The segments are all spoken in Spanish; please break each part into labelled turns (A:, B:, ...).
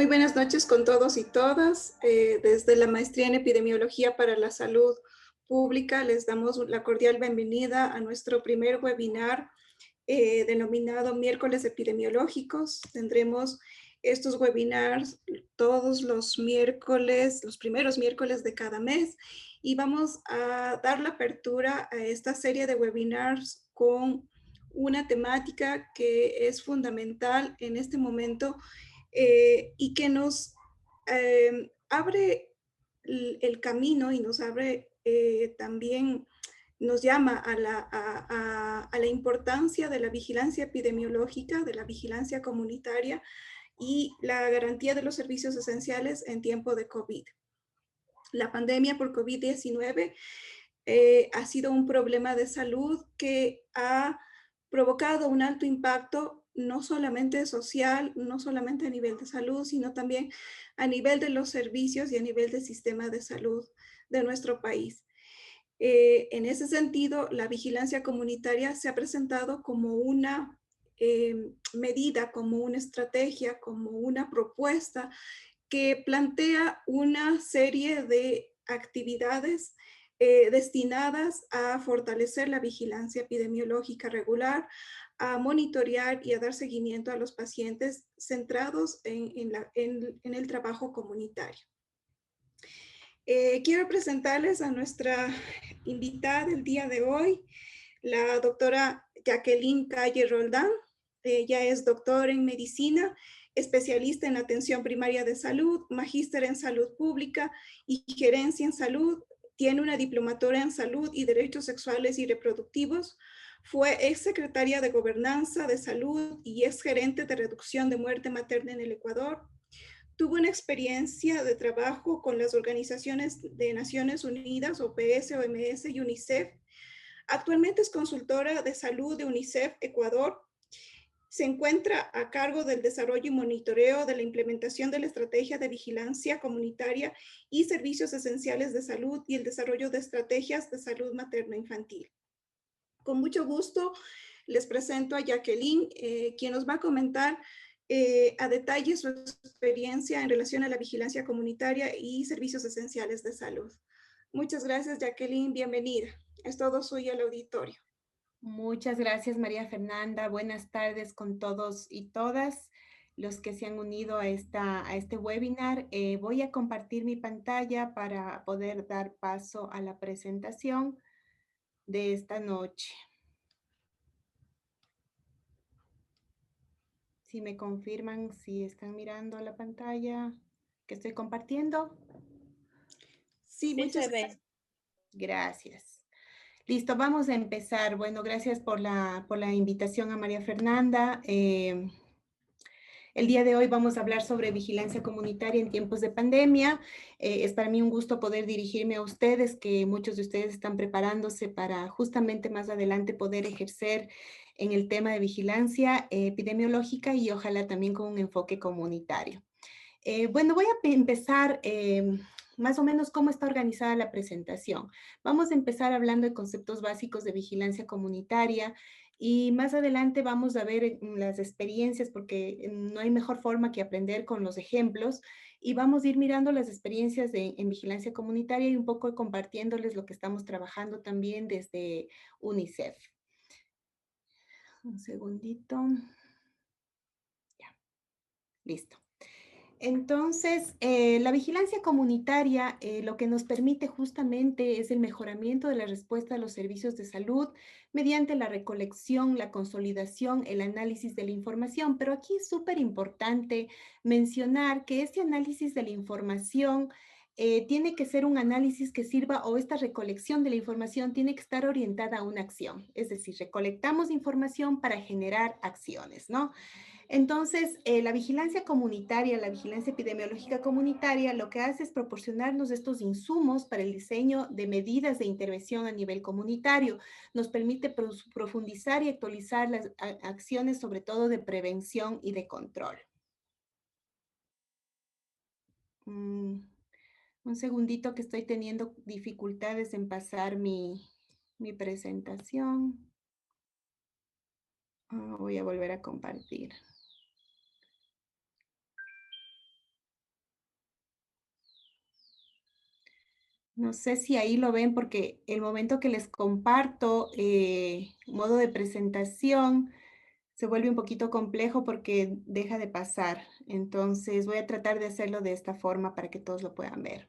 A: Muy buenas noches con todos y todas. Desde la Maestría en Epidemiología para la Salud Pública les damos la cordial bienvenida a nuestro primer webinar denominado Miércoles Epidemiológicos. Tendremos estos webinars todos los miércoles, los primeros miércoles de cada mes, y vamos a dar la apertura a esta serie de webinars con una temática que es fundamental en este momento y que nos abre el camino y nos abre también, nos llama a la importancia de la vigilancia epidemiológica, de la vigilancia comunitaria y la garantía de los servicios esenciales en tiempo de COVID. La pandemia por COVID-19 ha sido un problema de salud que ha provocado un alto impacto no solamente social, no solamente a nivel de salud, sino también a nivel de los servicios y a nivel del sistema de salud de nuestro país. En ese sentido, la vigilancia comunitaria se ha presentado como una medida, como una estrategia, como una propuesta que plantea una serie de actividades destinadas a fortalecer la vigilancia epidemiológica regular, a monitorear y a dar seguimiento a los pacientes centrados en el trabajo comunitario. Quiero presentarles a nuestra invitada del día de hoy, la doctora Jacqueline Calle Roldán. Ella es doctora en medicina, especialista en atención primaria de salud, magíster en salud pública y gerencia en salud. Tiene una diplomatura en salud y derechos sexuales y reproductivos. Fue exsecretaria de Gobernanza de Salud y ex gerente de reducción de muerte materna en el Ecuador. Tuvo una experiencia de trabajo con las organizaciones de Naciones Unidas, OPS, OMS y UNICEF. Actualmente es consultora de salud de UNICEF Ecuador. Se encuentra a cargo del desarrollo y monitoreo de la implementación de la estrategia de vigilancia comunitaria y servicios esenciales de salud y el desarrollo de estrategias de salud materno-infantil. Con mucho gusto les presento a Jacqueline, quien nos va a comentar a detalle su experiencia en relación a la vigilancia comunitaria y servicios esenciales de salud. Muchas gracias, Jacqueline. Bienvenida. Es todo suyo el auditorio.
B: Muchas gracias, María Fernanda. Buenas tardes con todos y todas los que se han unido a este webinar. Voy a compartir mi pantalla para poder dar paso a la presentación de esta noche. Si me confirman si están mirando la pantalla que estoy compartiendo.
A: Sí, muchas gracias.
B: Gracias. Listo, vamos a empezar. Bueno, gracias por la invitación a María Fernanda. El día de hoy vamos a hablar sobre vigilancia comunitaria en tiempos de pandemia. Es para mí un gusto poder dirigirme a ustedes, que muchos de ustedes están preparándose para justamente más adelante poder ejercer en el tema de vigilancia epidemiológica y ojalá también con un enfoque comunitario. Bueno, voy a empezar más o menos cómo está organizada la presentación. Vamos a empezar hablando de conceptos básicos de vigilancia comunitaria y más adelante vamos a ver las experiencias porque no hay mejor forma que aprender con los ejemplos y vamos a ir mirando las experiencias en vigilancia comunitaria y un poco compartiéndoles lo que estamos trabajando también desde UNICEF. Un segundito. Ya, listo. Entonces, la vigilancia comunitaria lo que nos permite justamente es el mejoramiento de la respuesta a los servicios de salud mediante la recolección, la consolidación, el análisis de la información. Pero aquí es súper importante mencionar que este análisis de la información tiene que ser un análisis que sirva o esta recolección de la información tiene que estar orientada a una acción. Es decir, recolectamos información para generar acciones, ¿no? Entonces, la vigilancia comunitaria, la vigilancia epidemiológica comunitaria, lo que hace es proporcionarnos estos insumos para el diseño de medidas de intervención a nivel comunitario. Nos permite profundizar y actualizar las acciones, sobre todo de prevención y de control. Un segundito que estoy teniendo dificultades en pasar mi presentación. Voy a volver a compartir. No sé si ahí lo ven porque el momento que les comparto modo de presentación se vuelve un poquito complejo porque deja de pasar. Entonces voy a tratar de hacerlo de esta forma para que todos lo puedan ver.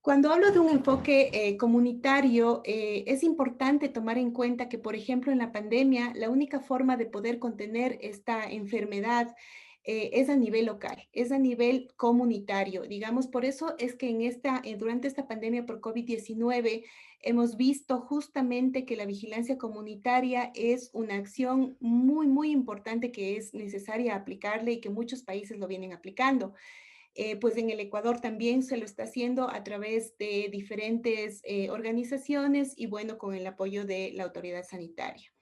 B: Cuando hablo de un enfoque comunitario, es importante tomar en cuenta que, por ejemplo, en la pandemia, la única forma de poder contener esta enfermedad es a nivel local, es a nivel comunitario. Digamos, por eso es que durante esta pandemia por COVID-19 hemos visto justamente que la vigilancia comunitaria es una acción muy, muy importante que es necesaria aplicarle y que muchos países lo vienen aplicando. Pues en el Ecuador también se lo está haciendo a través de diferentes organizaciones y bueno, con el apoyo de la autoridad sanitaria.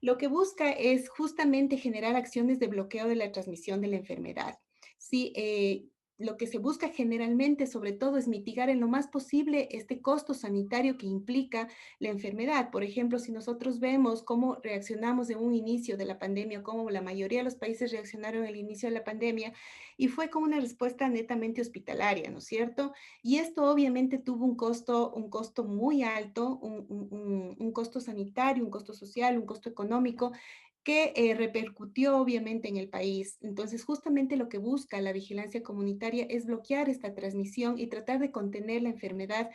B: Lo que busca es justamente generar acciones de bloqueo de la transmisión de la enfermedad. Sí, lo que se busca generalmente, sobre todo, es mitigar en lo más posible este costo sanitario que implica la enfermedad. Por ejemplo, si nosotros vemos cómo reaccionamos en un inicio de la pandemia, cómo la mayoría de los países reaccionaron al inicio de la pandemia, y fue con una respuesta netamente hospitalaria, ¿no es cierto? Y esto obviamente tuvo un costo muy alto, un costo sanitario, un costo social, un costo económico que repercutió obviamente en el país. Entonces, justamente lo que busca la vigilancia comunitaria es bloquear esta transmisión y tratar de contener la enfermedad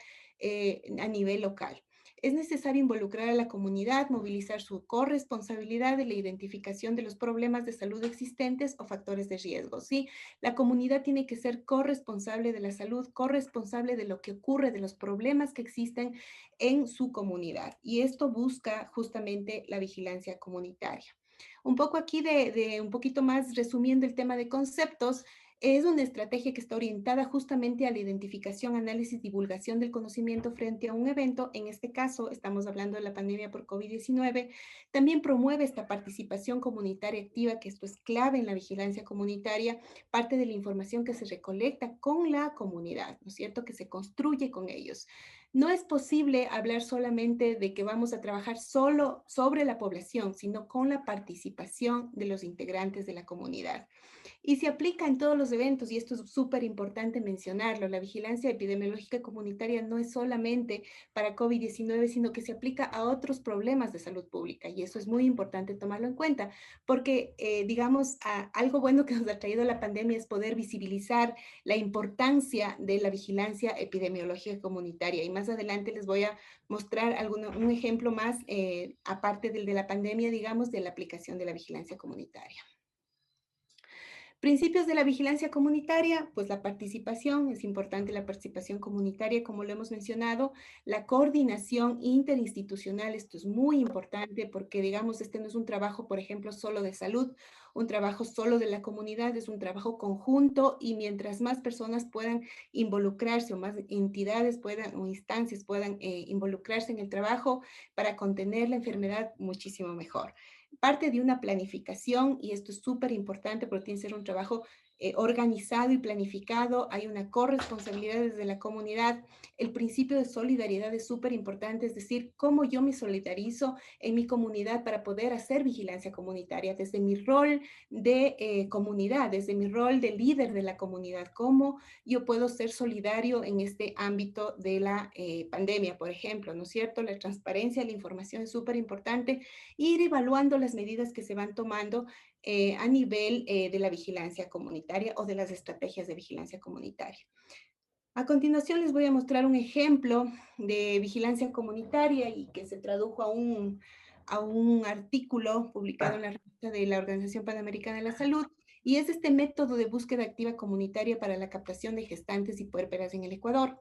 B: a nivel local. Es necesario involucrar a la comunidad, movilizar su corresponsabilidad de la identificación de los problemas de salud existentes o factores de riesgo. ¿Sí? La comunidad tiene que ser corresponsable de la salud, corresponsable de lo que ocurre, de los problemas que existen en su comunidad. Y esto busca justamente la vigilancia comunitaria. Un poco aquí un poquito más resumiendo el tema de conceptos, es una estrategia que está orientada justamente a la identificación, análisis, divulgación del conocimiento frente a un evento. En este caso, estamos hablando de la pandemia por COVID-19. También promueve esta participación comunitaria activa, que esto es clave en la vigilancia comunitaria, parte de la información que se recolecta con la comunidad, ¿no es cierto?, que se construye con ellos. No es posible hablar solamente de que vamos a trabajar solo sobre la población, sino con la participación de los integrantes de la comunidad. Y se aplica en todos los eventos, y esto es súper importante mencionarlo. La vigilancia epidemiológica comunitaria no es solamente para COVID-19, sino que se aplica a otros problemas de salud pública. Y eso es muy importante tomarlo en cuenta, porque, digamos, algo bueno que nos ha traído la pandemia es poder visibilizar la importancia de la vigilancia epidemiológica comunitaria. Y más adelante les voy a mostrar un ejemplo más, aparte del de la pandemia, digamos, de la aplicación de la vigilancia comunitaria. Principios de la vigilancia comunitaria, pues la participación, es importante la participación comunitaria, como lo hemos mencionado, la coordinación interinstitucional, esto es muy importante porque, digamos, este no es un trabajo, por ejemplo, solo de salud, un trabajo solo de la comunidad, es un trabajo conjunto y mientras más personas puedan involucrarse o más entidades puedan o instancias puedan involucrarse en el trabajo para contener la enfermedad, muchísimo mejor. Parte de una planificación, y esto es súper importante porque tiene que ser un trabajo organizado y planificado, hay una corresponsabilidad desde la comunidad, el principio de solidaridad es súper importante, es decir, cómo yo me solidarizo en mi comunidad para poder hacer vigilancia comunitaria desde mi rol de comunidad, desde mi rol de líder de la comunidad, cómo yo puedo ser solidario en este ámbito de la pandemia, por ejemplo, ¿no es cierto? La transparencia, la información es súper importante, ir evaluando las medidas que se van tomando a nivel de la vigilancia comunitaria o de las estrategias de vigilancia comunitaria. A continuación les voy a mostrar un ejemplo de vigilancia comunitaria y que se tradujo a un artículo publicado en la revista de la Organización Panamericana de la Salud, y es este método de búsqueda activa comunitaria para la captación de gestantes y puérperas en el Ecuador.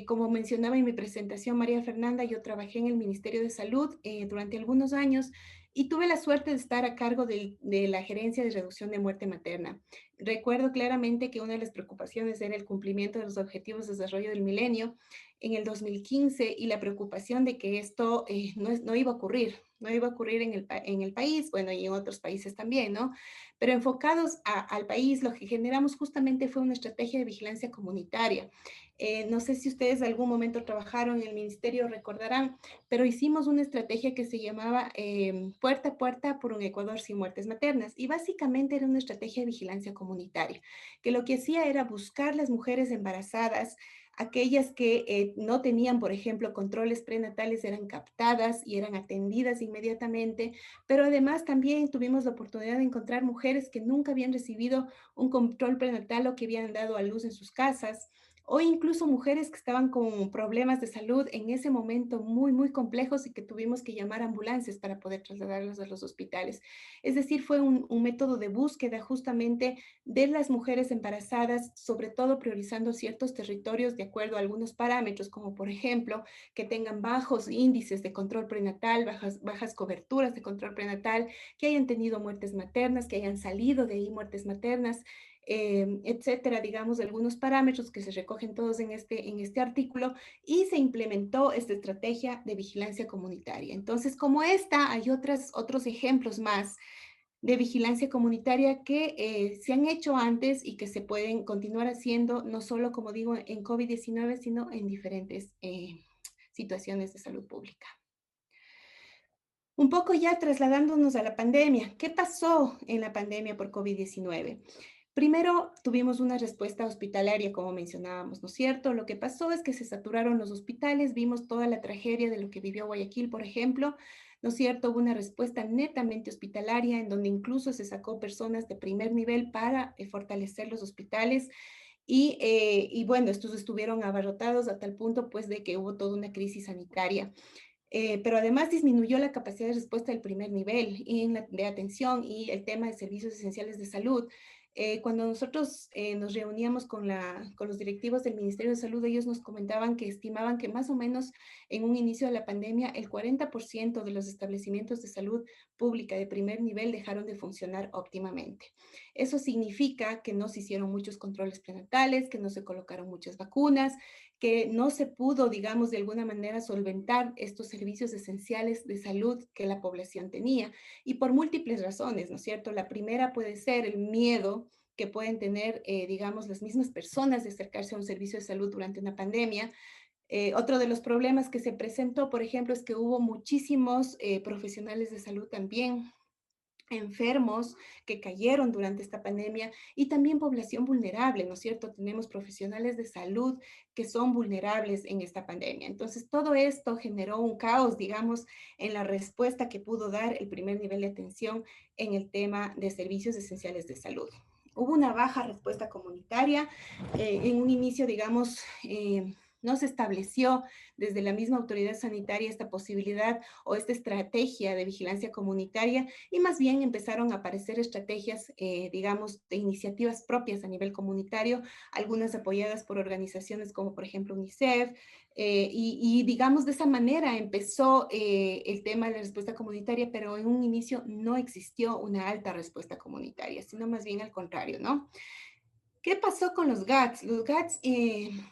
B: Como mencionaba en mi presentación María Fernanda, yo trabajé en el Ministerio de Salud durante algunos años y tuve la suerte de estar a cargo de la Gerencia de Reducción de Muerte Materna. Recuerdo claramente que una de las preocupaciones era el cumplimiento de los Objetivos de Desarrollo del Milenio en el 2015 y la preocupación de que esto no iba a ocurrir, no iba a ocurrir en el país, bueno, y en otros países también, ¿no? Pero enfocados al país, lo que generamos justamente fue una estrategia de vigilancia comunitaria. No sé si ustedes en algún momento trabajaron en el ministerio, recordarán, pero hicimos una estrategia que se llamaba Puerta a Puerta por un Ecuador sin muertes maternas. Y básicamente era una estrategia de vigilancia comunitaria, que lo que hacía era buscar las mujeres embarazadas Aquellas que no tenían, por ejemplo, controles prenatales eran captadas y eran atendidas inmediatamente, pero además también tuvimos la oportunidad de encontrar mujeres que nunca habían recibido un control prenatal o que habían dado a luz en sus casas, o incluso mujeres que estaban con problemas de salud en ese momento muy complejos y que tuvimos que llamar ambulancias para poder trasladarlas a los hospitales. Es decir, fue un método de búsqueda justamente de las mujeres embarazadas, sobre todo priorizando ciertos territorios de acuerdo a algunos parámetros, como por ejemplo que tengan bajos índices de control prenatal, bajas coberturas de control prenatal, que hayan tenido muertes maternas, que hayan salido de ahí muertes maternas, etcétera, digamos, algunos parámetros que se recogen todos en este artículo, y se implementó esta estrategia de vigilancia comunitaria. Entonces, como esta, hay otros ejemplos más de vigilancia comunitaria que se han hecho antes y que se pueden continuar haciendo, no solo, como digo, en COVID-19, sino en diferentes situaciones de salud pública. Un poco ya trasladándonos a la pandemia. ¿Qué pasó en la pandemia por COVID-19? Primero, tuvimos una respuesta hospitalaria, como mencionábamos, ¿no es cierto? Lo que pasó es que se saturaron los hospitales, vimos toda la tragedia de lo que vivió Guayaquil, por ejemplo, ¿no es cierto? Hubo una respuesta netamente hospitalaria, en donde incluso se sacó personas de primer nivel para fortalecer los hospitales. Y bueno, estos estuvieron abarrotados a tal punto, pues, de que hubo toda una crisis sanitaria. Pero además disminuyó la capacidad de respuesta del primer nivel de atención y el tema de servicios esenciales de salud. Cuando nosotros nos reuníamos con los directivos del Ministerio de Salud, ellos nos comentaban que estimaban que más o menos en un inicio de la pandemia, el 40% de los establecimientos de salud pública de primer nivel dejaron de funcionar óptimamente. Eso significa que no se hicieron muchos controles prenatales, que no se colocaron muchas vacunas, que no se pudo, digamos, de alguna manera solventar estos servicios esenciales de salud que la población tenía, y por múltiples razones, ¿no es cierto? La primera puede ser el miedo que pueden tener, digamos, las mismas personas de acercarse a un servicio de salud durante una pandemia. Otro de los problemas que se presentó, por ejemplo, es que hubo muchísimos profesionales de salud también enfermos que cayeron durante esta pandemia, y también población vulnerable, ¿no es cierto? Tenemos profesionales de salud que son vulnerables en esta pandemia. Entonces, todo esto generó un caos, digamos, en la respuesta que pudo dar el primer nivel de atención en el tema de servicios esenciales de salud. Hubo una baja respuesta comunitaria. En un inicio, digamos, no se estableció desde la misma autoridad sanitaria esta posibilidad o esta estrategia de vigilancia comunitaria, y más bien empezaron a aparecer estrategias, digamos, de iniciativas propias a nivel comunitario, algunas apoyadas por organizaciones como por ejemplo UNICEF, digamos de esa manera empezó el tema de la respuesta comunitaria, pero en un inicio no existió una alta respuesta comunitaria, sino más bien al contrario, ¿no? ¿Qué pasó con los GATS? Los GATS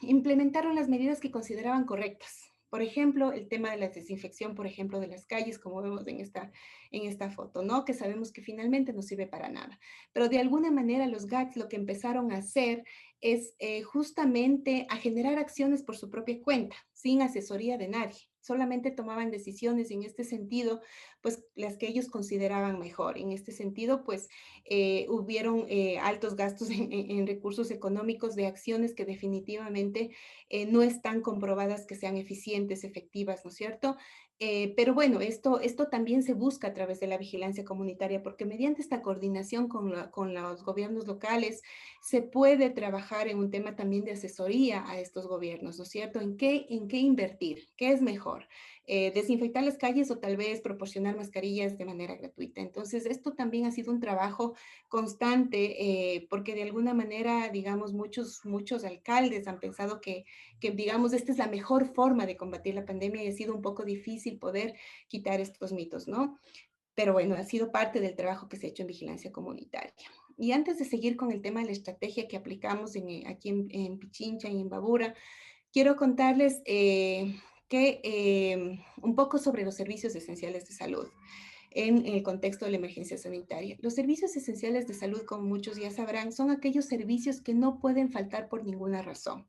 B: implementaron las medidas que consideraban correctas. Por ejemplo, el tema de la desinfección, por ejemplo, de las calles, como vemos en esta foto, ¿no? Que sabemos que finalmente no sirve para nada. Pero de alguna manera los GATS lo que empezaron a hacer es justamente a generar acciones por su propia cuenta, sin asesoría de nadie. Solamente tomaban decisiones en este sentido, pues las que ellos consideraban mejor. En este sentido, pues hubieron altos gastos en recursos económicos de acciones que definitivamente no están comprobadas que sean eficientes, efectivas, ¿no es cierto? Pero bueno, esto también se busca a través de la vigilancia comunitaria, porque mediante esta coordinación con los gobiernos locales se puede trabajar en un tema también de asesoría a estos gobiernos, ¿no es cierto? En qué invertir? ¿Qué es mejor? Desinfectar las calles o tal vez proporcionar mascarillas de manera gratuita. Entonces, esto también ha sido un trabajo constante, porque de alguna manera, digamos, muchos alcaldes han pensado digamos, esta es la mejor forma de combatir la pandemia, y ha sido un poco difícil poder quitar estos mitos, ¿no? Pero bueno, ha sido parte del trabajo que se ha hecho en vigilancia comunitaria. Y antes de seguir con el tema de la estrategia que aplicamos aquí en Pichincha y en Babura, quiero contarles un poco sobre los servicios esenciales de salud en el contexto de la emergencia sanitaria. Los servicios esenciales de salud, como muchos ya sabrán, son aquellos servicios que no pueden faltar por ninguna razón.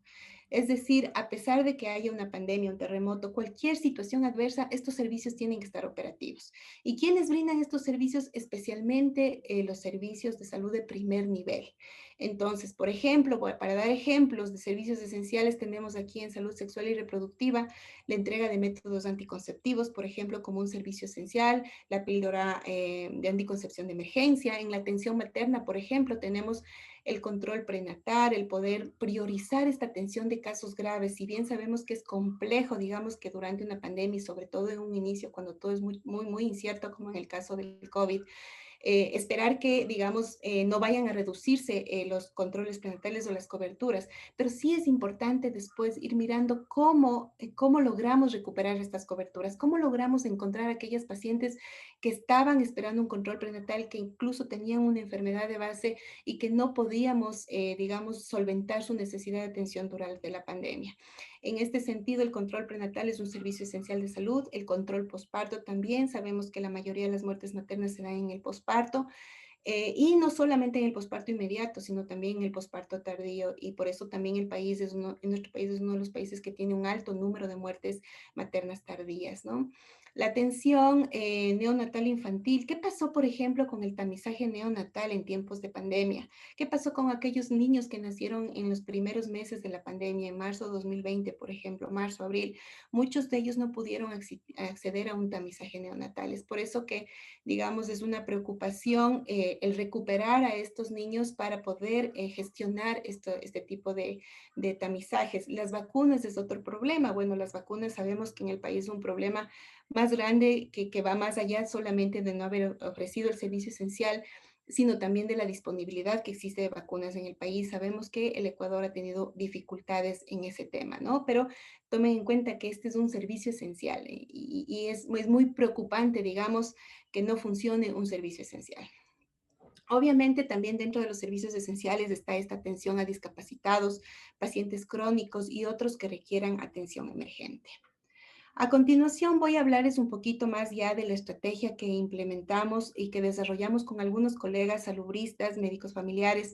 B: Es decir, a pesar de que haya una pandemia, un terremoto, cualquier situación adversa, estos servicios tienen que estar operativos. ¿Y quiénes brindan estos servicios? Especialmente los servicios de salud de primer nivel. Entonces, por ejemplo, para dar ejemplos de servicios esenciales, tenemos aquí en salud sexual y reproductiva la entrega de métodos anticonceptivos, por ejemplo, como un servicio esencial, la píldora de anticoncepción de emergencia. En la atención materna, por ejemplo, tenemos el control prenatal, el poder priorizar esta atención de casos graves. Si bien sabemos que es complejo, digamos que durante una pandemia y sobre todo en un inicio cuando todo es muy incierto, como en el caso del COVID, esperar que, digamos, no vayan a reducirse los controles prenatales o las coberturas, pero sí es importante después ir mirando cómo logramos recuperar estas coberturas, cómo logramos encontrar a aquellas pacientes que estaban esperando un control prenatal, que incluso tenían una enfermedad de base y que no podíamos, digamos, solventar su necesidad de atención durante la pandemia. En este sentido, el control prenatal es un servicio esencial de salud, el control posparto también. Sabemos que la mayoría de las muertes maternas se dan en el posparto. Y no solamente en el posparto inmediato, sino también en el posparto tardío. Y por eso también en nuestro país es uno de los países que tiene un alto número de muertes maternas tardías, ¿no? La atención neonatal infantil. ¿Qué pasó, por ejemplo, con el tamizaje neonatal en tiempos de pandemia? ¿Qué pasó con aquellos niños que nacieron en los primeros meses de la pandemia, en marzo de 2020, por ejemplo, marzo, abril? Muchos de ellos no pudieron acceder a un tamizaje neonatal. Es por eso que, digamos, es una preocupación el recuperar a estos niños para poder gestionar este tipo de tamizajes. Las vacunas es otro problema. Bueno, las vacunas sabemos que en el país es un problema más grande que va más allá solamente de no haber ofrecido el servicio esencial, sino también de la disponibilidad que existe de vacunas en el país. Sabemos que el Ecuador ha tenido dificultades en ese tema, ¿no? Pero tomen en cuenta que este es un servicio esencial y es muy preocupante, digamos, que no funcione un servicio esencial. Obviamente también dentro de los servicios esenciales está esta atención a discapacitados, pacientes crónicos y otros que requieran atención emergente. A continuación voy a hablarles un poquito más ya de la estrategia que implementamos y que desarrollamos con algunos colegas salubristas, médicos familiares.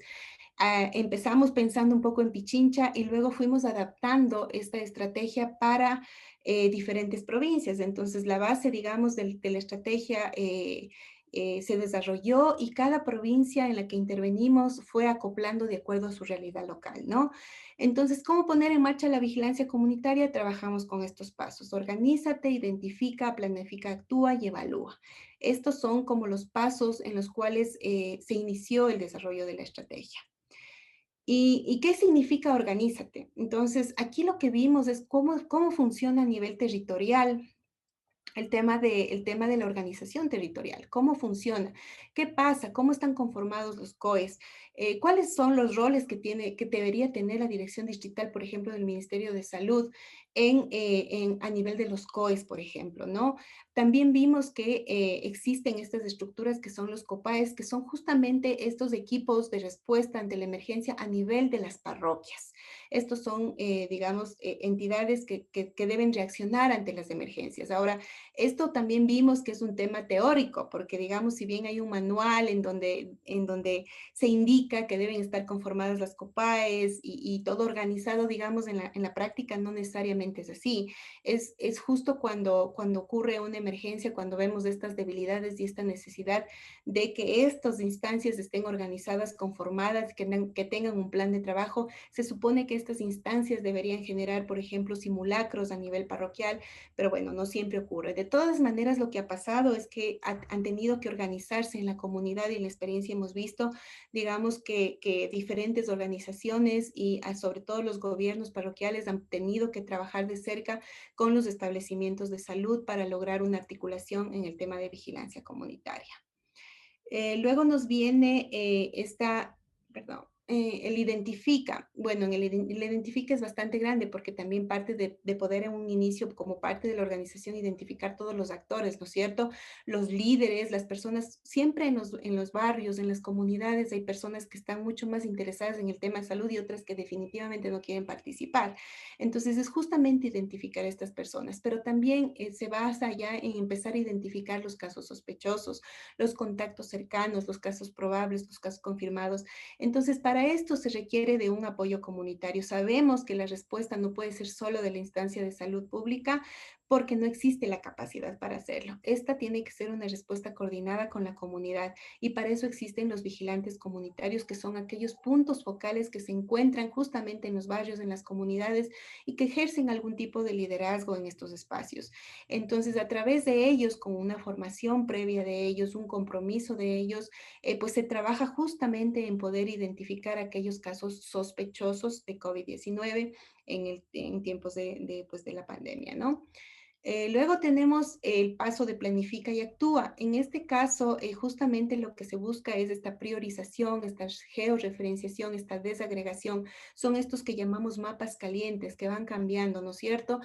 B: Empezamos pensando un poco en Pichincha y luego fuimos adaptando esta estrategia para diferentes provincias. Entonces, la base, digamos, de la estrategia se desarrolló y cada provincia en la que intervenimos fue acoplando de acuerdo a su realidad local, ¿no? Entonces, ¿cómo poner en marcha la vigilancia comunitaria? Trabajamos con estos pasos. Organízate, identifica, planifica, actúa y evalúa. Estos son como los pasos en los cuales se inició el desarrollo de la estrategia. ¿Y qué significa organízate? Entonces, aquí lo que vimos es cómo funciona a nivel territorial el tema de la organización territorial, cómo funciona, qué pasa, cómo están conformados los COEs, cuáles son los roles que debería tener la dirección distrital, por ejemplo, del Ministerio de Salud a nivel de los COEs, por ejemplo, ¿no? También vimos que existen estas estructuras que son los COPAES, que son justamente estos equipos de respuesta ante la emergencia a nivel de las parroquias. Estos son, digamos, entidades que deben reaccionar ante las emergencias. Ahora, esto también vimos que es un tema teórico, porque digamos, si bien hay un manual en donde se indica que deben estar conformadas las COPAES y todo organizado, digamos, en la práctica no necesariamente es así. Es justo cuando ocurre una emergencia, cuando vemos estas debilidades y esta necesidad de que estas instancias estén organizadas, conformadas, que tengan un plan de trabajo. Se supone que estas instancias deberían generar, por ejemplo, simulacros a nivel parroquial, pero bueno, no siempre ocurre. De todas maneras, lo que ha pasado es que han tenido que organizarse en la comunidad y en la experiencia hemos visto, digamos, que diferentes organizaciones y sobre todo los gobiernos parroquiales han tenido que trabajar de cerca con los establecimientos de salud para lograr una articulación en el tema de vigilancia comunitaria. Luego nos viene perdón, el identifica. Bueno, el identifica es bastante grande porque también parte de poder en un inicio, como parte de la organización, identificar todos los actores, ¿no es cierto? Los líderes, las personas, siempre en los barrios, en las comunidades, hay personas que están mucho más interesadas en el tema de salud y otras que definitivamente no quieren participar. Entonces, es justamente identificar a estas personas, pero también se basa ya en empezar a identificar los casos sospechosos, los contactos cercanos, los casos probables, los casos confirmados. Entonces, para para esto se requiere de un apoyo comunitario. Sabemos que la respuesta no puede ser solo de la instancia de salud pública porque no existe la capacidad para hacerlo. Esta tiene que ser una respuesta coordinada con la comunidad y para eso existen los vigilantes comunitarios, que son aquellos puntos focales que se encuentran justamente en los barrios, en las comunidades y que ejercen algún tipo de liderazgo en estos espacios. Entonces, a través de ellos, con una formación previa de ellos, un compromiso de ellos, pues se trabaja justamente en poder identificar aquellos casos sospechosos de COVID-19 en tiempos pues, de la pandemia, ¿no? Luego tenemos el paso de planifica y actúa. En este caso, justamente lo que se busca es esta priorización, esta georreferenciación, esta desagregación. Son estos que llamamos mapas calientes que van cambiando, ¿no es cierto?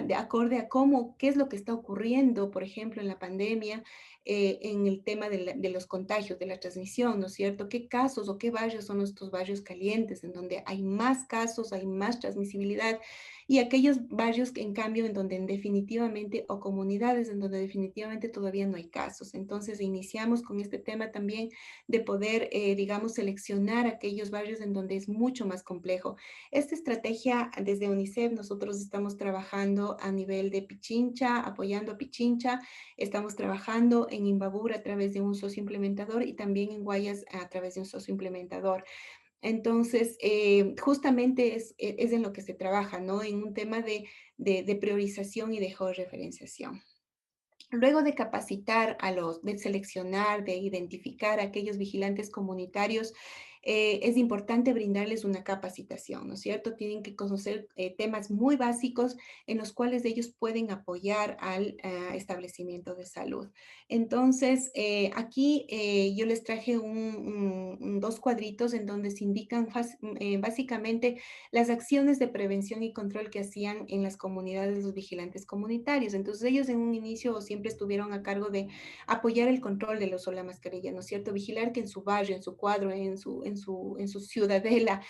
B: De acorde a cómo, qué es lo que está ocurriendo, por ejemplo, en la pandemia, en el tema de los contagios, de la transmisión, ¿no es cierto? ¿Qué casos o qué barrios son estos barrios calientes en donde hay más casos, hay más transmisibilidad? Y aquellos barrios que en cambio en donde definitivamente, o comunidades en donde definitivamente todavía no hay casos. Entonces iniciamos con este tema también de poder, digamos, seleccionar aquellos barrios en donde es mucho más complejo. Esta estrategia desde UNICEF nosotros estamos trabajando a nivel de Pichincha, apoyando a Pichincha, estamos trabajando en Imbabura a través de un socio implementador y también en Guayas a través de un socio implementador. Entonces, justamente es en lo que se trabaja, ¿no? En un tema de priorización y de georreferenciación. Luego de capacitar de seleccionar, de identificar a aquellos vigilantes comunitarios, es importante brindarles una capacitación, ¿no es cierto? Tienen que conocer temas muy básicos en los cuales ellos pueden apoyar al establecimiento de salud. Entonces, aquí yo les traje dos cuadritos en donde se indican básicamente las acciones de prevención y control que hacían en las comunidades los vigilantes comunitarios. Entonces, ellos en un inicio siempre estuvieron a cargo de apoyar el control del uso de la mascarilla, ¿no es cierto? Vigilar que en su barrio, en su cuadro, en su ciudadela,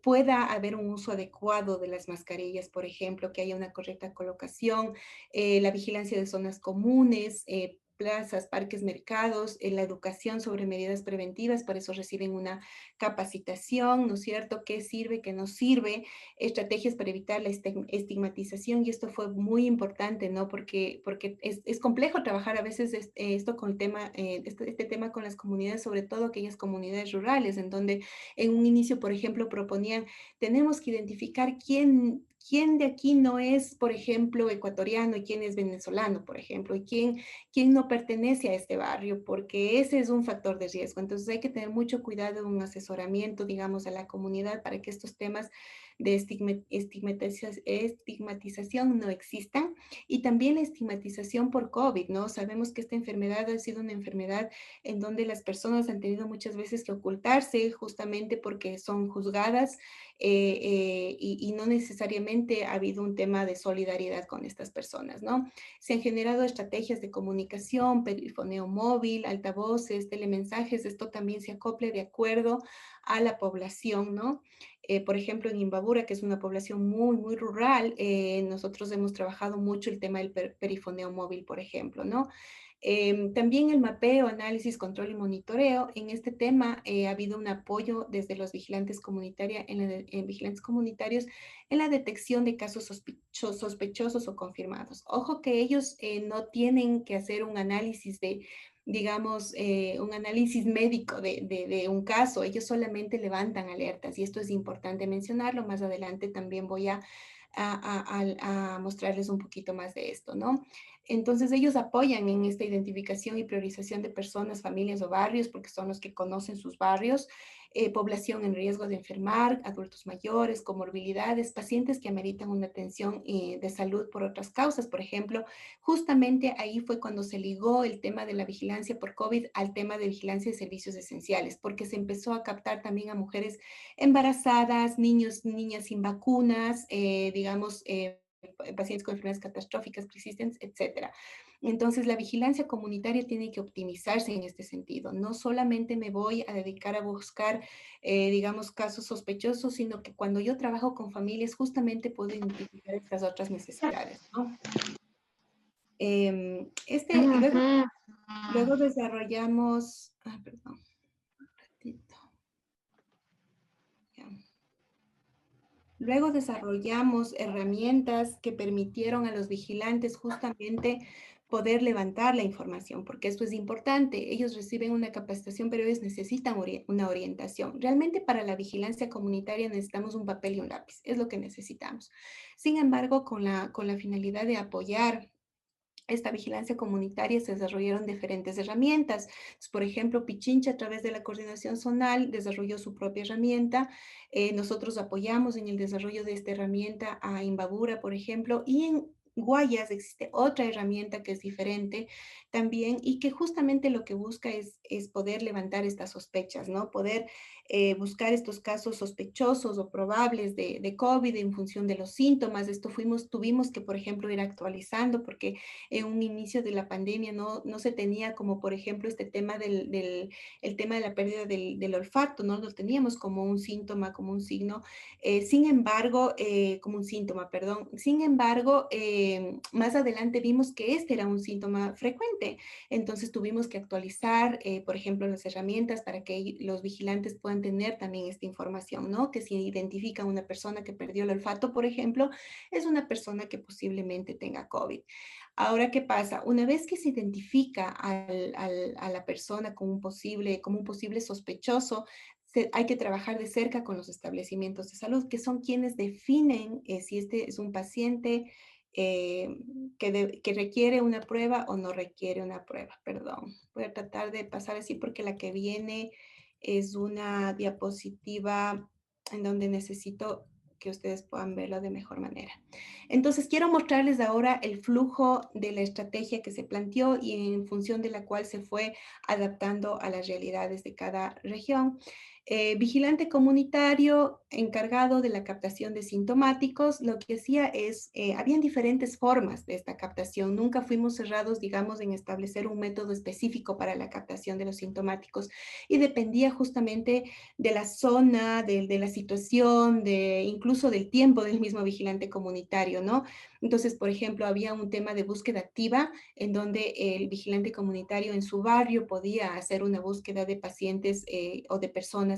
B: pueda haber un uso adecuado de las mascarillas, por ejemplo, que haya una correcta colocación, la vigilancia de zonas comunes, plazas, parques, mercados, la educación sobre medidas preventivas, por eso reciben una capacitación, ¿no es cierto? ¿Qué sirve, qué no sirve? Estrategias para evitar la estigmatización, y esto fue muy importante, ¿no? Porque es complejo trabajar a veces esto con el tema, este tema con las comunidades, sobre todo aquellas comunidades rurales, en donde en un inicio, por ejemplo, proponían, tenemos que identificar quién de aquí no es, por ejemplo, ecuatoriano y quién es venezolano, por ejemplo, y quién no pertenece a este barrio, porque ese es un factor de riesgo. Entonces hay que tener mucho cuidado en un asesoramiento, digamos, a la comunidad para que estos temas de estigmatización no existan. Y también la estigmatización por COVID, ¿no? Sabemos que esta enfermedad ha sido una enfermedad en donde las personas han tenido muchas veces que ocultarse justamente porque son juzgadas y no necesariamente ha habido un tema de solidaridad con estas personas, ¿no? Se han generado estrategias de comunicación, perifoneo móvil, altavoces, telemensajes, esto también se acople de acuerdo a la población, ¿no? Por ejemplo, en Imbabura, que es una población muy, muy rural, nosotros hemos trabajado mucho el tema del perifoneo móvil, por ejemplo, ¿no? También el mapeo, análisis, control y monitoreo. En este tema ha habido un apoyo desde los vigilantes, vigilantes comunitarios en la detección de casos sospechosos o confirmados. Ojo que ellos no tienen que hacer un análisis digamos, un análisis médico de un caso. Ellos solamente levantan alertas y esto es importante mencionarlo. Más adelante también voy a mostrarles un poquito más de esto, ¿no? Entonces ellos apoyan en esta identificación y priorización de personas, familias o barrios, porque son los que conocen sus barrios, población en riesgo de enfermar, adultos mayores, comorbilidades, pacientes que ameritan una atención de salud por otras causas. Por ejemplo, justamente ahí fue cuando se ligó el tema de la vigilancia por COVID al tema de vigilancia de servicios esenciales, porque se empezó a captar también a mujeres embarazadas, niños, niñas sin vacunas, digamos, pacientes con enfermedades catastróficas persistentes, etcétera. Entonces, la vigilancia comunitaria tiene que optimizarse en este sentido. No solamente me voy a dedicar a buscar, digamos, casos sospechosos, sino que cuando yo trabajo con familias, justamente puedo identificar estas otras necesidades, ¿no?
C: Ujú.
B: Luego desarrollamos, perdón, un ratito. Luego desarrollamos herramientas que permitieron a los vigilantes justamente poder levantar la información, porque esto es importante. Ellos reciben una capacitación, pero ellos necesitan una orientación. Realmente para la vigilancia comunitaria necesitamos un papel y un lápiz, es lo que necesitamos. Sin embargo, con la finalidad de apoyar esta vigilancia comunitaria se desarrollaron diferentes herramientas. Entonces, por ejemplo, Pichincha, a través de la coordinación zonal, desarrolló su propia herramienta. Nosotros apoyamos en el desarrollo de esta herramienta a Imbabura, por ejemplo, y en Guayas existe otra herramienta que es diferente también y que justamente lo que busca es poder levantar estas sospechas, ¿no? Poder buscar estos casos sospechosos o probables de COVID en función de los síntomas. Esto tuvimos que, por ejemplo, ir actualizando porque en un inicio de la pandemia no se tenía como, por ejemplo, este tema el tema de la pérdida del olfato, no lo teníamos como un síntoma, como un signo. Sin embargo, como un síntoma, perdón. Sin embargo, más adelante vimos que este era un síntoma frecuente. Entonces tuvimos que actualizar, por ejemplo, las herramientas para que los vigilantes puedan tener también esta información, ¿no? Que si identifica a una persona que perdió el olfato, por ejemplo, es una persona que posiblemente tenga COVID. Ahora, ¿qué pasa? Una vez que se identifica a la persona como un posible sospechoso, hay que trabajar de cerca con los establecimientos de salud, que son quienes definen si este es un paciente que requiere una prueba o no requiere una prueba. Perdón, voy a tratar de pasar así porque la que viene es una diapositiva en donde necesito que ustedes puedan verlo de mejor manera. Entonces, quiero mostrarles ahora el flujo de la estrategia que se planteó y en función de la cual se fue adaptando a las realidades de cada región. Vigilante comunitario encargado de la captación de sintomáticos, lo que hacía es, habían diferentes formas de esta captación. Nunca fuimos cerrados, digamos, en establecer un método específico para la captación de los sintomáticos y dependía justamente de la zona, de la situación, incluso del tiempo del mismo vigilante comunitario, ¿no? Entonces, por ejemplo, había un tema de búsqueda activa en donde el vigilante comunitario en su barrio podía hacer una búsqueda de pacientes o de personas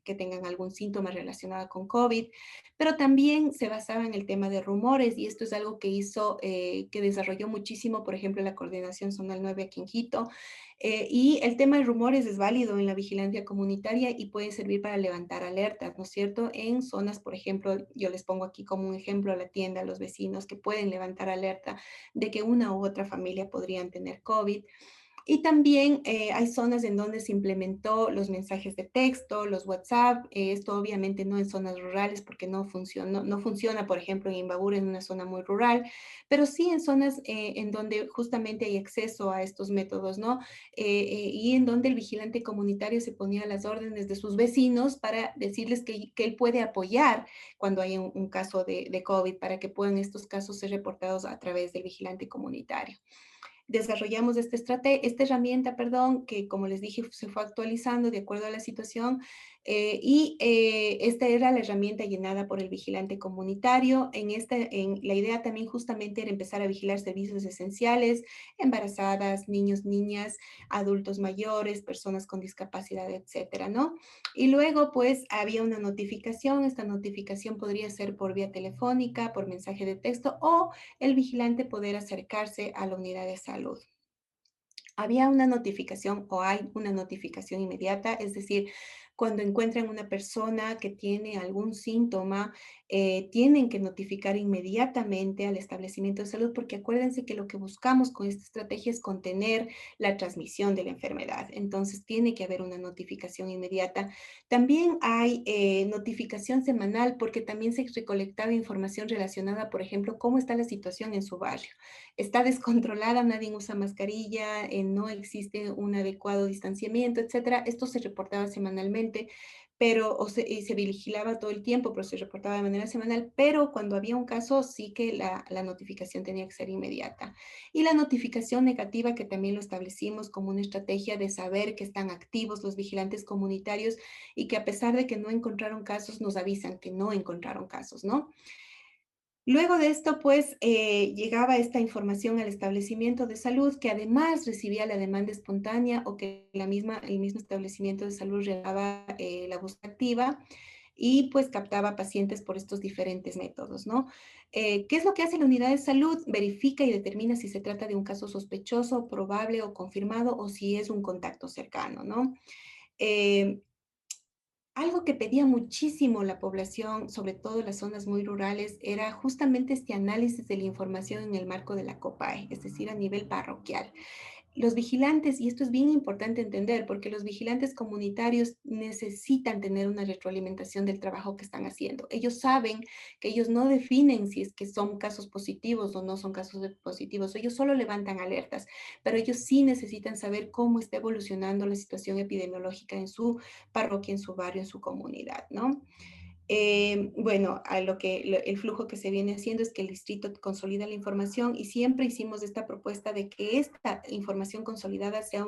B: que tengan algún síntoma relacionado con COVID, pero también se basaba en el tema de rumores y esto es algo que que desarrolló muchísimo, por ejemplo, la Coordinación Zonal 9 aquí en Quito, y el tema de rumores es válido en la vigilancia comunitaria y puede servir para levantar alertas, ¿no es cierto? En zonas, por ejemplo, yo les pongo aquí como un ejemplo a la tienda, a los vecinos que pueden levantar alerta de que una u otra familia podrían tener COVID. Y también hay zonas en donde se implementó los mensajes de texto, los WhatsApp, esto obviamente no en zonas rurales porque no funciona, por ejemplo, en Imbabura, en una zona muy rural, pero sí en zonas en donde justamente hay acceso a estos métodos, ¿no? Y en donde el vigilante comunitario se ponía a las órdenes de sus vecinos para decirles que él puede apoyar cuando hay un caso de COVID, para que puedan estos casos ser reportados a través del vigilante comunitario. Desarrollamos esta herramienta, perdón, que como les dije, se fue actualizando de acuerdo a la situación esta era la herramienta llenada por el vigilante comunitario. La idea también justamente era empezar a vigilar servicios esenciales, embarazadas, niños, niñas, adultos mayores, personas con discapacidad, etcétera, ¿no? Y luego, pues, había una notificación. Esta notificación podría ser por vía telefónica, por mensaje de texto o el vigilante poder acercarse a la unidad de salud. Había una notificación o hay una notificación inmediata, es decir, cuando encuentran una persona que tiene algún síntoma, tienen que notificar inmediatamente al establecimiento de salud, porque acuérdense que lo que buscamos con esta estrategia es contener la transmisión de la enfermedad. Entonces, tiene que haber una notificación inmediata. También hay notificación semanal, porque también se recolectaba información relacionada, por ejemplo, cómo está la situación en su barrio. Está descontrolada, nadie usa mascarilla, no existe un adecuado distanciamiento, etcétera. Esto se reportaba semanalmente, y se vigilaba todo el tiempo, pero se reportaba de manera semanal, pero cuando había un caso sí que la notificación tenía que ser inmediata. Y la notificación negativa, que también lo establecimos como una estrategia de saber que están activos los vigilantes comunitarios y que a pesar de que no encontraron casos, nos avisan que no encontraron casos, ¿no? Luego de esto, pues, llegaba esta información al establecimiento de salud, que además recibía la demanda espontánea o que el mismo establecimiento de salud realizaba la búsqueda activa. y pues captaba pacientes por estos diferentes métodos, ¿no? ¿Qué es lo que hace la unidad de salud? Verifica y determina si se trata de un caso sospechoso, probable o confirmado o si es un contacto cercano, ¿no? Eh, Algo que pedía muchísimo la población, sobre todo en las zonas muy rurales, era justamente este análisis de la información en el marco de la COPAE, es decir, a nivel parroquial. Los vigilantes, y esto es bien importante entender, porque los vigilantes comunitarios necesitan tener una retroalimentación del trabajo que están haciendo. Ellos saben que ellos no definen si es que son casos positivos o no son positivos, ellos solo levantan alertas, pero ellos sí necesitan saber cómo está evolucionando la situación epidemiológica en su parroquia, en su barrio, en su comunidad, ¿no? Bueno, el flujo que se viene haciendo es que el distrito consolida la información y siempre hicimos esta propuesta de que esta información consolidada sea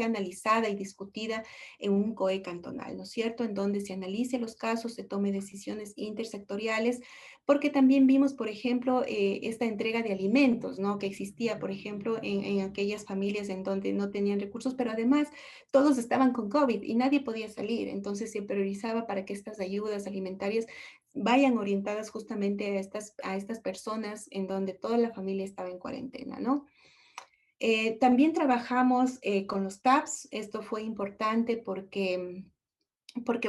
B: analizada y discutida en un COE cantonal, ¿no es cierto? En donde se analice los casos, se tome decisiones intersectoriales, porque también vimos, por ejemplo, esta entrega de alimentos, ¿no? Que existía, por ejemplo, en aquellas familias en donde no tenían recursos, pero además todos estaban con COVID y nadie podía salir. Entonces se priorizaba para que estas ayudas alimentarias vayan orientadas justamente a estas personas en donde toda la familia estaba en cuarentena, ¿no? También trabajamos con los TAPS. Esto fue importante porque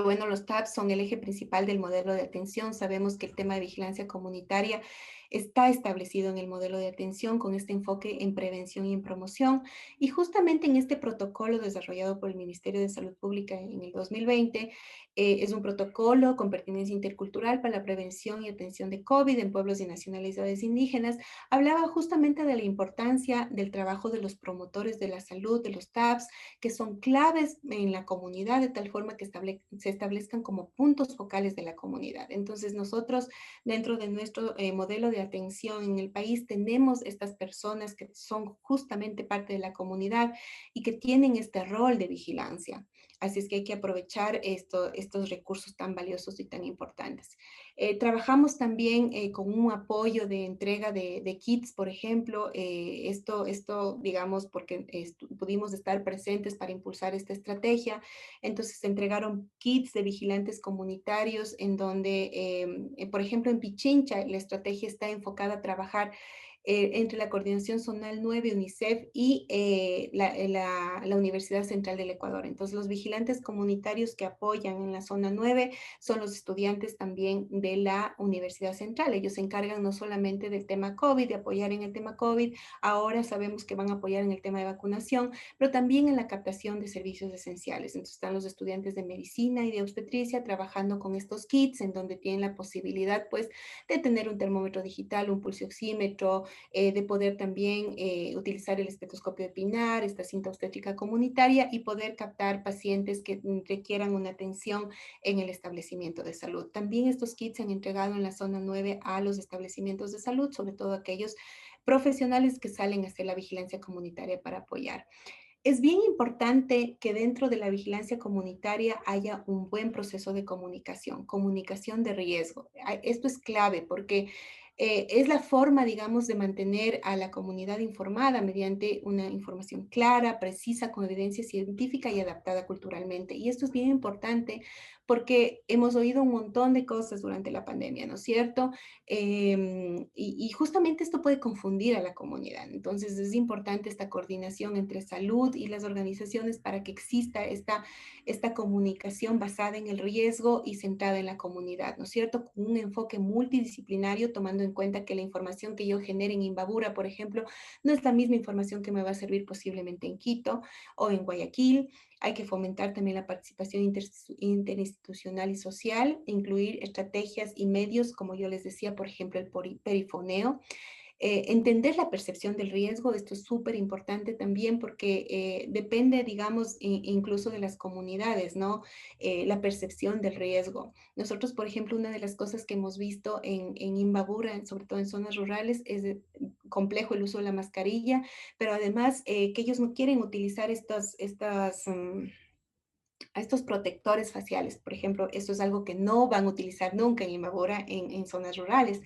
B: bueno, los TAPS son el eje principal del modelo de atención. Sabemos que el tema de vigilancia comunitaria está establecido en el modelo de atención con este enfoque en prevención y en promoción. Y justamente en este protocolo desarrollado por el Ministerio de Salud Pública en el 2020, es un protocolo con pertinencia intercultural para la prevención y atención de COVID en pueblos y nacionalidades indígenas. Hablaba justamente de la importancia del trabajo de los promotores de la salud, de los TAPS, que son claves en la comunidad de tal forma que se establezcan como puntos focales de la comunidad. Entonces nosotros dentro de nuestro modelo de atención en el país tenemos estas personas que son justamente parte de la comunidad y que tienen este rol de vigilancia. Así es que hay que aprovechar estos recursos tan valiosos y tan importantes. Trabajamos también con un apoyo de entrega de kits, por ejemplo. Digamos, porque pudimos estar presentes para impulsar esta estrategia. Entonces se entregaron kits de vigilantes comunitarios en donde, por ejemplo, en Pichincha, la estrategia está enfocada a trabajar entre la Coordinación Zonal 9, UNICEF y la Universidad Central del Ecuador. Entonces, los vigilantes comunitarios que apoyan en la zona 9 son los estudiantes también de la Universidad Central. Ellos se encargan no solamente del tema COVID, de apoyar en el tema COVID, ahora sabemos que van a apoyar en el tema de vacunación, pero también en la captación de servicios esenciales. Entonces, están los estudiantes de medicina y de obstetricia trabajando con estos kits en donde tienen la posibilidad, pues, de tener un termómetro digital, un pulsioxímetro, de poder también utilizar el estetoscopio de Pinar, esta cinta obstétrica comunitaria y poder captar pacientes que requieran una atención en el establecimiento de salud. También estos kits se han entregado en la zona 9 a los establecimientos de salud, sobre todo aquellos profesionales que salen a hacer la vigilancia comunitaria para apoyar. Es bien importante que dentro de la vigilancia comunitaria haya un buen proceso de comunicación de riesgo. Esto es clave porque es la forma, digamos, de mantener a la comunidad informada mediante una información clara, precisa, con evidencia científica y adaptada culturalmente. Y esto es bien importante porque hemos oído un montón de cosas durante la pandemia, ¿no es cierto? Y justamente esto puede confundir a la comunidad. Entonces es importante esta coordinación entre salud y las organizaciones para que exista esta comunicación basada en el riesgo y centrada en la comunidad, ¿no es cierto? Con un enfoque multidisciplinario, tomando en cuenta que la información que yo genere en Imbabura, por ejemplo, no es la misma información que me va a servir posiblemente en Quito o en Guayaquil. Hay que fomentar también la participación interinstitucional y social, incluir estrategias y medios, como yo les decía, por ejemplo, el perifoneo. Entender la percepción del riesgo, esto es súper importante también porque depende, digamos, incluso de las comunidades, ¿no? La percepción del riesgo. Nosotros, por ejemplo, una de las cosas que hemos visto en Imbabura, sobre todo en zonas rurales, es complejo el uso de la mascarilla, pero además que ellos no quieren utilizar a estos protectores faciales. Por ejemplo, esto es algo que no van a utilizar nunca en Imbabura en zonas rurales.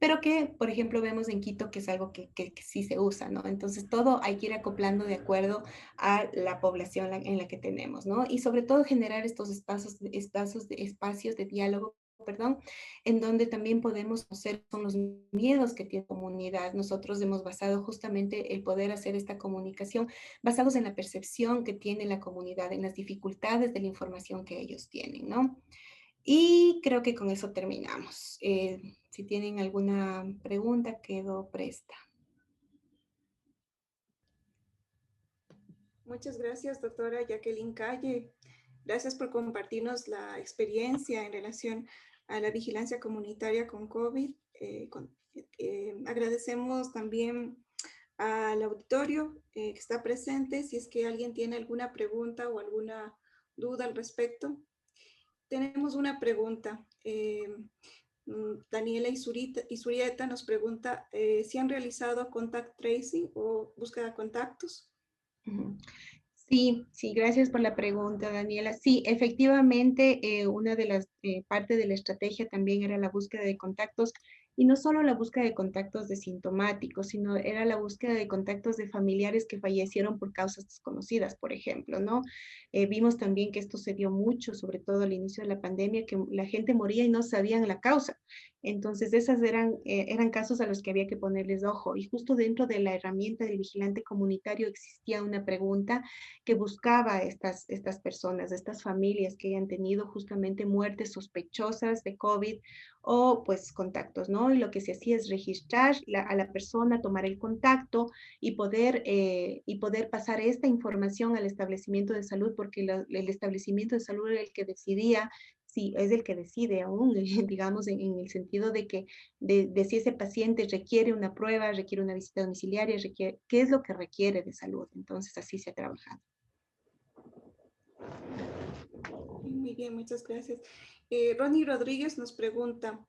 B: pero que, por ejemplo, vemos en Quito que es algo que sí se usa, ¿no? Entonces, todo hay que ir acoplando de acuerdo a la población en la que tenemos, ¿no? Y sobre todo generar estos espacios de diálogo, perdón, en donde también podemos conocer son los miedos que tiene la comunidad. Nosotros hemos basado justamente el poder hacer esta comunicación basados en la percepción que tiene la comunidad, en las dificultades de la información que ellos tienen, ¿no? Y creo que con eso terminamos. Si tienen alguna pregunta, quedo presta.
A: Muchas gracias, doctora Jacqueline Calle. Gracias por compartirnos la experiencia en relación a la vigilancia comunitaria con COVID. Agradecemos también al auditorio que está presente. Si es que alguien tiene alguna pregunta o alguna duda al respecto. Tenemos una pregunta. Daniela Isurieta nos pregunta si han realizado contact tracing o búsqueda de contactos.
B: Ujú. Sí, sí, gracias por la pregunta, Daniela. Sí, efectivamente, una de las partes de la estrategia también era la búsqueda de contactos, y no solo la búsqueda de contactos de sintomáticos, sino era la búsqueda de contactos de familiares que fallecieron por causas desconocidas, por ejemplo, ¿no? Vimos también que esto se dio mucho, sobre todo al inicio de la pandemia, que la gente moría y no sabían la causa. Entonces, esas eran casos a los que había que ponerles ojo. Y justo dentro de la herramienta del vigilante comunitario existía una pregunta que buscaba a estas personas, estas familias que hayan tenido justamente muertes sospechosas de COVID o pues contactos, ¿no? Y lo que se hacía es registrar a la persona, tomar el contacto y poder pasar esta información al establecimiento de salud, porque el establecimiento de salud era el que decidía, sí, es el que decide aún, digamos, en el sentido de que de si ese paciente requiere una prueba, requiere una visita domiciliaria, requiere, qué es lo que requiere de salud. Entonces, así se ha trabajado.
A: Muy bien, muchas gracias. Ronnie Rodríguez nos pregunta,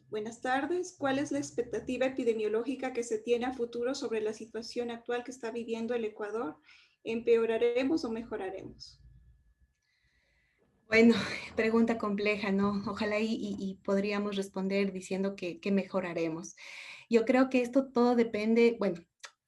A: buenas tardes, ¿cuál es la expectativa epidemiológica que se tiene a futuro sobre la situación actual que está viviendo el Ecuador? ¿Empeoraremos o mejoraremos?
B: Bueno, pregunta compleja, ¿no? Ojalá y podríamos responder diciendo que mejoraremos. Yo creo que esto todo depende, bueno,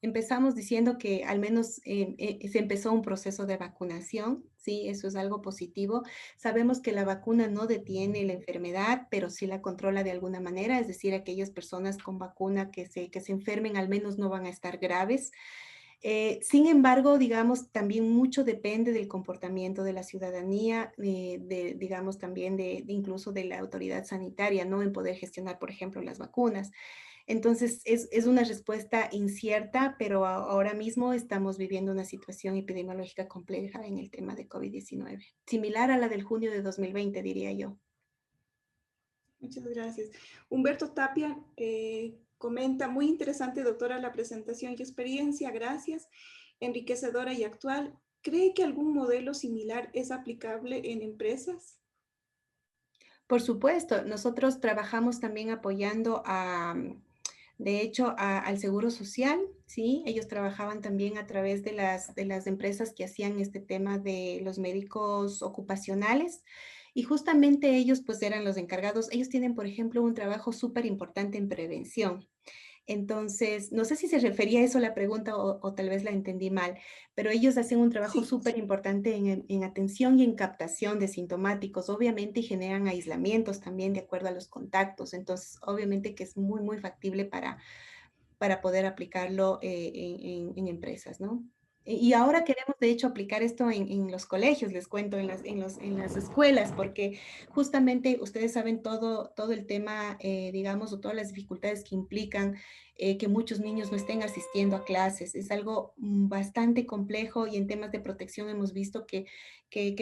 B: empezamos diciendo que al menos se empezó un proceso de vacunación, sí, eso es algo positivo. Sabemos que la vacuna no detiene la enfermedad, pero sí la controla de alguna manera, es decir, aquellas personas con vacuna que se enfermen al menos no van a estar graves. Sin embargo, digamos, también mucho depende del comportamiento de la ciudadanía, digamos, también incluso de la autoridad sanitaria, ¿no? En poder gestionar, por ejemplo, las vacunas. Entonces, es una respuesta incierta, pero ahora mismo estamos viviendo una situación epidemiológica compleja en el tema de COVID-19, similar a la del junio de 2020, diría yo.
A: Muchas gracias. Humberto Tapia comenta, muy interesante, doctora, la presentación y experiencia, gracias, enriquecedora y actual. ¿Cree que algún modelo similar es aplicable en empresas?
B: Por supuesto, nosotros trabajamos también apoyando de hecho, al Seguro Social, ¿sí? Ellos trabajaban también a través de las empresas que hacían este tema de los médicos ocupacionales, y justamente ellos pues eran los encargados. Ellos tienen, por ejemplo, un trabajo súper importante en prevención. Entonces, no sé si se refería a eso la pregunta o tal vez la entendí mal, pero ellos hacen un trabajo
A: Sí,
B: súper importante en atención y en captación de sintomáticos, obviamente, y generan aislamientos también de acuerdo a los contactos. Entonces, obviamente que es muy, muy factible para poder aplicarlo en empresas, ¿no? Y ahora queremos, de hecho, aplicar esto en los colegios, les cuento, en las escuelas, porque justamente ustedes saben todo el tema, digamos, o todas las dificultades que implican que muchos niños no estén asistiendo a clases. Es algo bastante complejo, y en temas de protección hemos visto que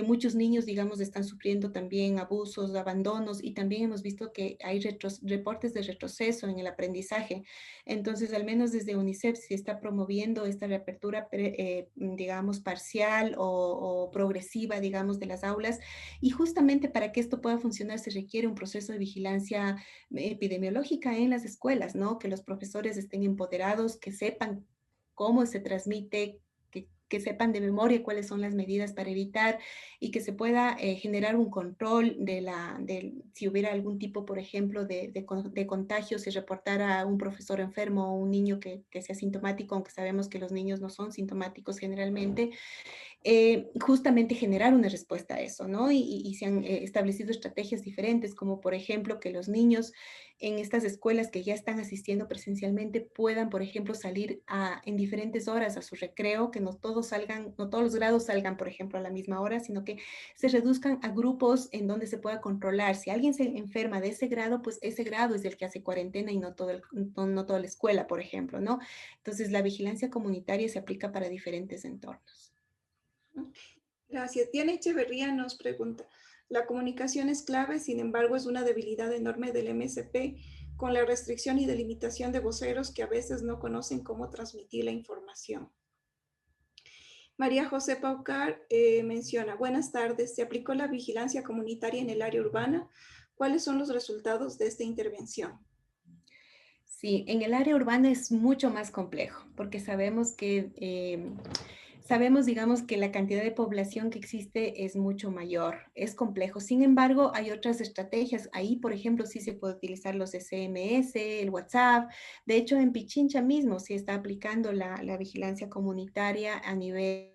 B: muchos niños, digamos, están sufriendo también abusos, abandonos, y también hemos visto que hay reportes de retroceso en el aprendizaje. Entonces, al menos desde UNICEF se está promoviendo esta reapertura, digamos, parcial o progresiva, digamos, de las aulas. Y justamente para que esto pueda funcionar se requiere un proceso de vigilancia epidemiológica en las escuelas, ¿no? Que los profesores estén empoderados, que sepan cómo se transmite, que sepan de memoria cuáles son las medidas para evitar y que se pueda generar un control si hubiera algún tipo, por ejemplo, de contagio, si reportara a un profesor enfermo o un niño que sea sintomático, aunque sabemos que los niños no son sintomáticos generalmente, justamente generar una respuesta a eso, ¿no? Y se han establecido estrategias diferentes, como por ejemplo que los niños en estas escuelas que ya están asistiendo presencialmente puedan, por ejemplo, salir en diferentes horas a su recreo, que no todos salgan, no todos los grados salgan, por ejemplo, a la misma hora, sino que se reduzcan a grupos en donde se pueda controlar. Si alguien se enferma de ese grado, pues ese grado es el que hace cuarentena y no toda la escuela, por ejemplo, ¿no? Entonces, la vigilancia comunitaria se aplica para diferentes entornos.
A: Gracias. Diana Echeverría nos pregunta, la comunicación es clave, sin embargo, es una debilidad enorme del MSP con la restricción y delimitación de voceros que a veces no conocen cómo transmitir la información. María José Paucar menciona, buenas tardes, se aplicó la vigilancia comunitaria en el área urbana. ¿Cuáles son los resultados de esta intervención?
B: Sí, en el área urbana es mucho más complejo porque sabemos, digamos, que la cantidad de población que existe es mucho mayor, es complejo. Sin embargo, hay otras estrategias. Ahí, por ejemplo, sí se puede utilizar los SMS, el WhatsApp. De hecho, en Pichincha mismo se está aplicando la vigilancia comunitaria a nivel,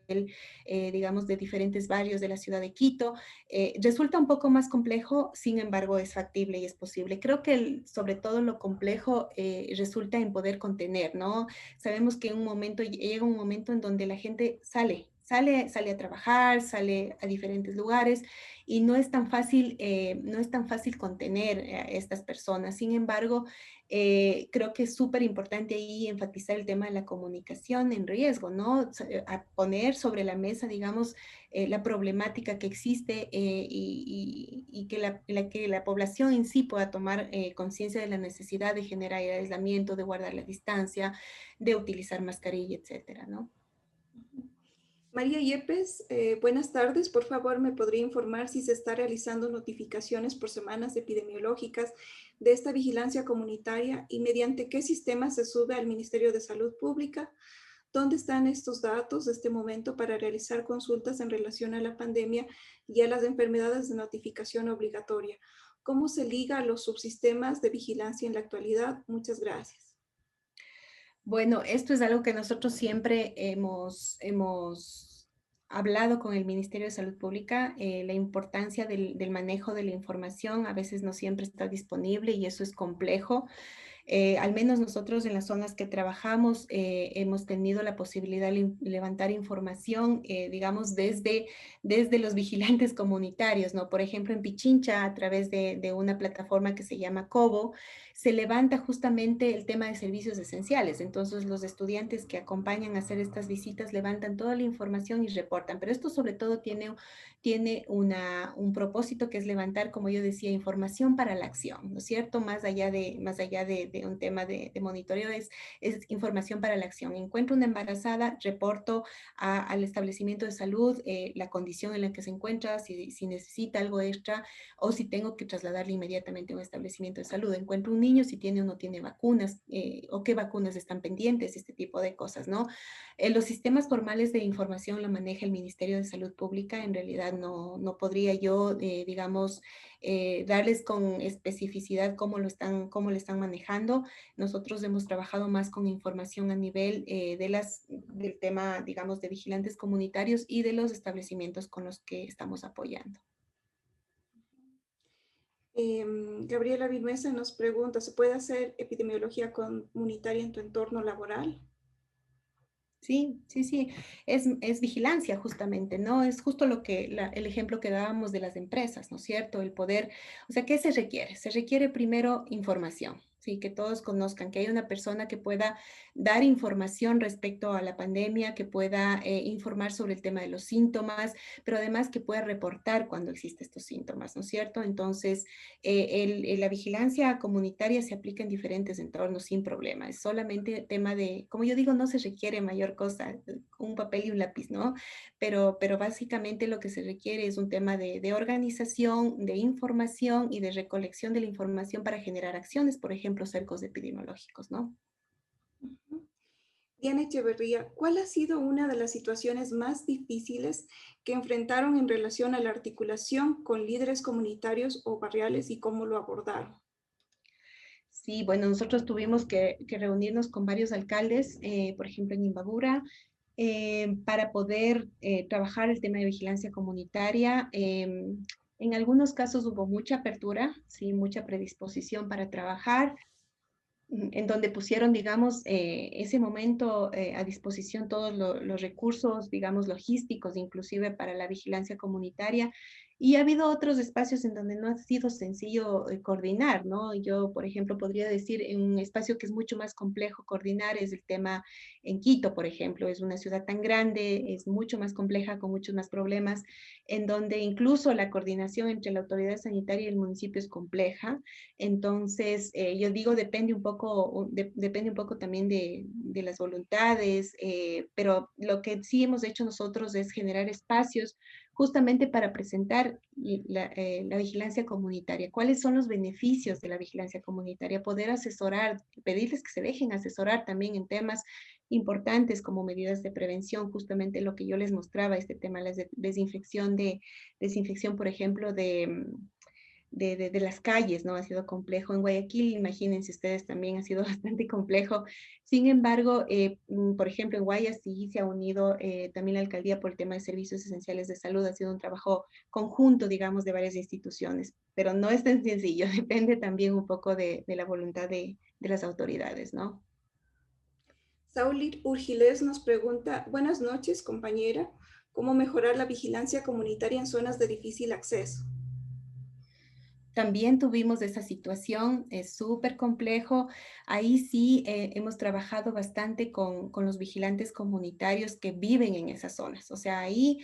B: digamos, de diferentes barrios de la ciudad de Quito. Resulta un poco más complejo, sin embargo, es factible y es posible. Creo que sobre todo lo complejo resulta en poder contener, ¿no? Sabemos que llega un momento en donde la gente sale a trabajar, sale a diferentes lugares y no es tan fácil contener a estas personas. Sin embargo, creo que es súper importante ahí enfatizar el tema de la comunicación en riesgo, ¿no? A poner sobre la mesa, digamos, la problemática que existe y que la población en sí pueda tomar conciencia de la necesidad de generar el aislamiento, de guardar la distancia, de utilizar mascarilla, etcétera, ¿no?
A: María Yepes, buenas tardes. Por favor, ¿me podría informar si se está realizando notificaciones por semanas epidemiológicas de esta vigilancia comunitaria y mediante qué sistema se sube al Ministerio de Salud Pública? ¿Dónde están estos datos de este momento para realizar consultas en relación a la pandemia y a las enfermedades de notificación obligatoria? ¿Cómo se liga a los subsistemas de vigilancia en la actualidad? Muchas gracias.
B: Bueno, esto es algo que nosotros siempre hemos hablado con el Ministerio de Salud Pública, la importancia del manejo de la información a veces no siempre está disponible y eso es complejo. Al menos nosotros en las zonas que trabajamos hemos tenido la posibilidad de levantar información, digamos, desde los vigilantes comunitarios, ¿no? Por ejemplo, en Pichincha, a través de una plataforma que se llama Cobo, se levanta justamente el tema de servicios esenciales. Entonces, los estudiantes que acompañan a hacer estas visitas levantan toda la información y reportan. Pero esto sobre todo tiene un propósito que es levantar, como yo decía, información para la acción, ¿no es cierto? Más allá de un tema de monitoreo, es información para la acción. Encuentro una embarazada, reporto al establecimiento de salud la condición en la que se encuentra, si necesita algo extra o si tengo que trasladarle inmediatamente a un establecimiento de salud. Encuentro un niño, si tiene o no tiene vacunas o qué vacunas están pendientes, este tipo de cosas, ¿no? Los sistemas formales de información lo maneja el Ministerio de Salud Pública. En realidad no podría yo, digamos, darles con especificidad cómo lo están manejando. Nosotros hemos trabajado más con información a nivel del tema, digamos, de vigilantes comunitarios y de los establecimientos con los que estamos apoyando.
A: Gabriela Vinuesa nos pregunta, ¿se puede hacer epidemiología comunitaria en tu entorno laboral?
B: Sí, sí, sí, es vigilancia justamente, ¿no? Es justo el ejemplo que dábamos de las empresas, ¿no es cierto? El poder, o sea, ¿qué se requiere? Se requiere primero información, sí, que todos conozcan, que hay una persona que pueda dar información respecto a la pandemia, que pueda informar sobre el tema de los síntomas, pero además que pueda reportar cuando existen estos síntomas, ¿no es cierto? Entonces, la vigilancia comunitaria se aplica en diferentes entornos sin problema. Es solamente tema de, como yo digo, no se requiere mayor cosa, un papel y un lápiz, ¿no? Pero básicamente lo que se requiere es un tema de organización, de información y de recolección de la información para generar acciones, por ejemplo, cercos epidemiológicos, ¿no?
A: Diana Echeverría, ¿cuál ha sido una de las situaciones más difíciles que enfrentaron en relación a la articulación con líderes comunitarios o barriales y cómo lo abordaron?
B: Sí, bueno, nosotros tuvimos que reunirnos con varios alcaldes, por ejemplo, en Imbabura, para poder trabajar el tema de vigilancia comunitaria. En algunos casos hubo mucha apertura, sí, mucha predisposición para trabajar, en donde pusieron, digamos, ese momento a disposición todos los recursos, digamos, logísticos, inclusive para la vigilancia comunitaria. Y ha habido otros espacios en donde no ha sido sencillo coordinar, ¿no? Yo, por ejemplo, podría decir en un espacio que es mucho más complejo coordinar es el tema en Quito, por ejemplo. Es una ciudad tan grande, es mucho más compleja, con muchos más problemas, en donde incluso la coordinación entre la autoridad sanitaria y el municipio es compleja. Entonces, yo digo, depende un poco también de las voluntades, pero lo que sí hemos hecho nosotros es generar espacios justamente para presentar la vigilancia comunitaria. ¿Cuáles son los beneficios de la vigilancia comunitaria? Poder asesorar, pedirles que se dejen asesorar también en temas importantes como medidas de prevención, justamente lo que yo les mostraba, este tema, la desinfección, por ejemplo, de las calles, ¿no? Ha sido complejo. En Guayaquil, imagínense ustedes, también ha sido bastante complejo. Sin embargo, por ejemplo, en Guayas sí se ha unido también la alcaldía por el tema de servicios esenciales de salud. Ha sido un trabajo conjunto, digamos, de varias instituciones, pero no es tan sencillo. Depende también un poco de la voluntad de las autoridades, ¿no?
A: Saulir Urgiles nos pregunta, buenas noches, compañera, ¿cómo mejorar la vigilancia comunitaria en zonas de difícil acceso?
B: También tuvimos esa situación, es súper complejo. Ahí sí hemos trabajado bastante con los vigilantes comunitarios que viven en esas zonas. O sea, ahí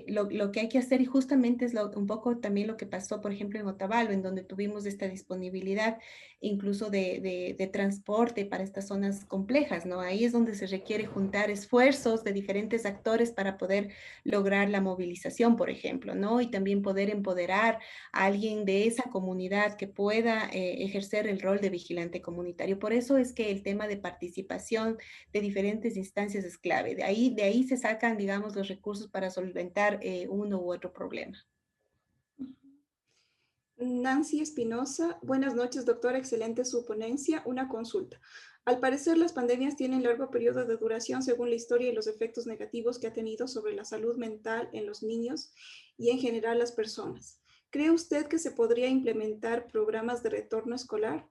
B: lo que hay que hacer y justamente es un poco también lo que pasó, por ejemplo, en Otavalo, en donde tuvimos esta disponibilidad incluso de transporte para estas zonas complejas, ¿no? Ahí es donde se requiere juntar esfuerzos de diferentes actores para poder lograr la movilización, por ejemplo, ¿no? Y también poder empoderar a alguien de esa comunidad que pueda ejercer el rol de vigilante comunitario. Por eso es que el tema de participación de diferentes instancias es clave. De ahí se sacan, digamos, los recursos para solventar uno u otro problema.
A: Nancy Espinosa, buenas noches, doctora, excelente su ponencia. Una consulta. Al parecer, las pandemias tienen largo periodo de duración según la historia y los efectos negativos que ha tenido sobre la salud mental en los niños y en general las personas. ¿Cree usted que se podría implementar programas de retorno escolar?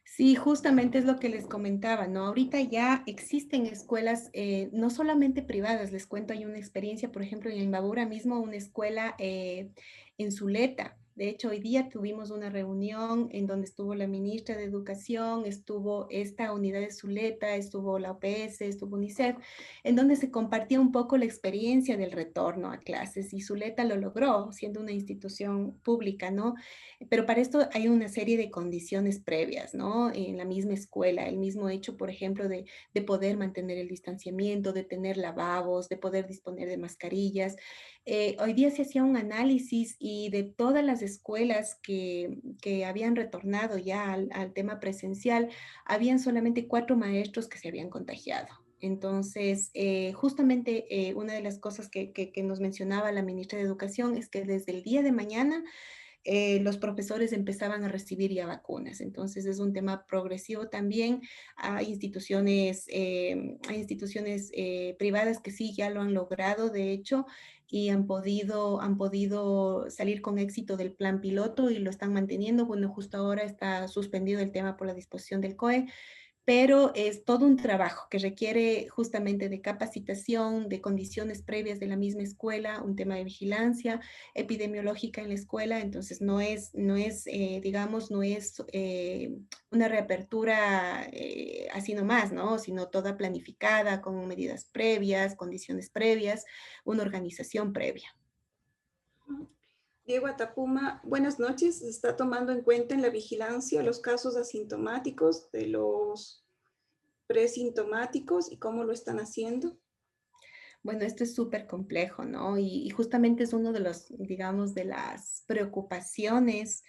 B: Sí, justamente es lo que les comentaba, ¿no? Ahorita ya existen escuelas, no solamente privadas, les cuento, hay una experiencia, por ejemplo, en Imbabura mismo, una escuela en Zuleta. De hecho, hoy día tuvimos una reunión en donde estuvo la ministra de Educación, estuvo esta unidad de Zuleta, estuvo la OPS, estuvo UNICEF, en donde se compartía un poco la experiencia del retorno a clases y Zuleta lo logró, siendo una institución pública, ¿no? Pero para esto hay una serie de condiciones previas, ¿no? En la misma escuela, el mismo hecho, por ejemplo, de poder mantener el distanciamiento, de tener lavabos, de poder disponer de mascarillas. Hoy día se hacía un análisis y de todas las escuelas que habían retornado ya al tema presencial, habían solamente 4 maestros que se habían contagiado. Entonces, justamente una de las cosas que nos mencionaba la ministra de Educación es que desde el día de mañana los profesores empezaban a recibir ya vacunas. Entonces es un tema progresivo también. Hay instituciones privadas que sí ya lo han logrado, de hecho, y han podido salir con éxito del plan piloto y lo están manteniendo. Bueno, justo ahora está suspendido el tema por la disposición del COE, pero es todo un trabajo que requiere justamente de capacitación, de condiciones previas de la misma escuela, un tema de vigilancia epidemiológica en la escuela, entonces digamos, no es una reapertura así nomás, ¿no? Sino toda planificada, con medidas previas, condiciones previas, una organización previa.
A: Diego Atapuma, buenas noches. ¿Se está tomando en cuenta en la vigilancia los casos asintomáticos de los presintomáticos y cómo lo están haciendo?
B: Bueno, esto es súper complejo, ¿no? Y justamente es uno de los, digamos, de las preocupaciones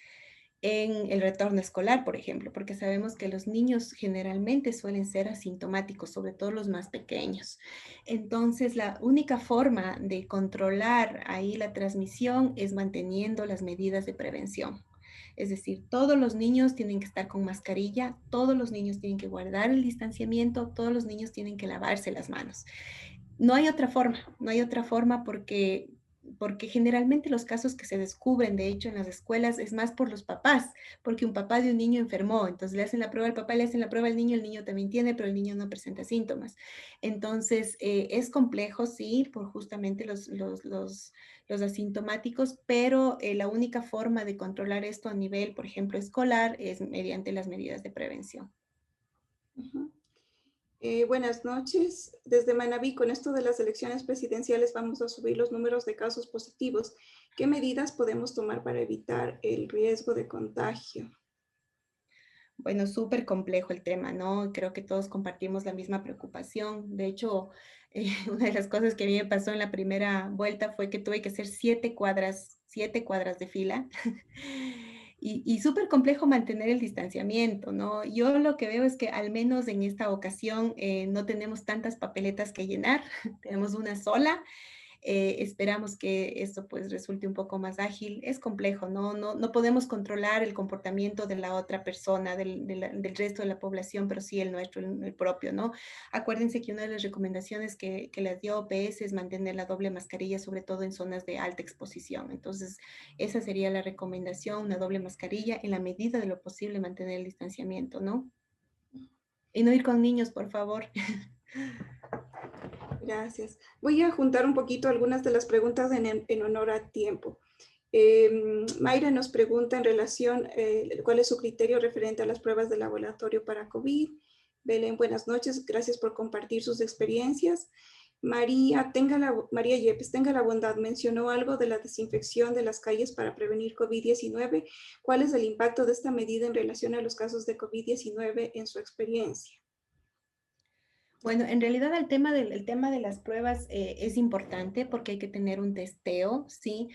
B: en el retorno escolar, por ejemplo, porque sabemos que los niños generalmente suelen ser asintomáticos, sobre todo los más pequeños. Entonces, la única forma de controlar ahí la transmisión es manteniendo las medidas de prevención. Es decir, todos los niños tienen que estar con mascarilla, todos los niños tienen que guardar el distanciamiento, todos los niños tienen que lavarse las manos. No hay otra forma, no hay otra forma porque generalmente los casos que se descubren, de hecho, en las escuelas es más por los papás, porque un papá de un niño enfermó, entonces le hacen la prueba al papá, le hacen la prueba al niño, el niño también tiene, pero el niño no presenta síntomas. Entonces, es complejo, sí, por justamente los asintomáticos, pero la única forma de controlar esto a nivel, por ejemplo, escolar es mediante las medidas de prevención.
A: Ujú. Buenas noches. Desde Manabí, con esto de las elecciones presidenciales vamos a subir los números de casos positivos. ¿Qué medidas podemos tomar para evitar el riesgo de contagio?
B: Bueno, súper complejo el tema, ¿no? Creo que todos compartimos la misma preocupación. De hecho, una de las cosas que a mí me pasó en la primera vuelta fue que tuve que hacer 7 cuadras de fila. Y súper complejo mantener el distanciamiento, ¿no? Yo lo que veo es que al menos en esta ocasión no tenemos tantas papeletas que llenar, tenemos una sola. Esperamos que esto pues resulte un poco más ágil. Es complejo, ¿no? No podemos controlar el comportamiento de la otra persona, del resto de la población, pero sí el nuestro, el propio, ¿no? Acuérdense que una de las recomendaciones que les dio OPS es mantener la doble mascarilla, sobre todo en zonas de alta exposición. Entonces, esa sería la recomendación, una doble mascarilla, en la medida de lo posible mantener el distanciamiento, ¿no? Y no ir con niños, por favor.
A: Gracias. Voy a juntar un poquito algunas de las preguntas en honor a tiempo. Mayra nos pregunta en relación, ¿cuál es su criterio referente a las pruebas de laboratorio para COVID? Belén, buenas noches, gracias por compartir sus experiencias. María Yepes, tenga la bondad, mencionó algo de la desinfección de las calles para prevenir COVID-19. ¿Cuál es el impacto de esta medida en relación a los casos de COVID-19 en su experiencia?
B: Bueno, en realidad el tema de las pruebas es importante porque hay que tener un testeo, sí,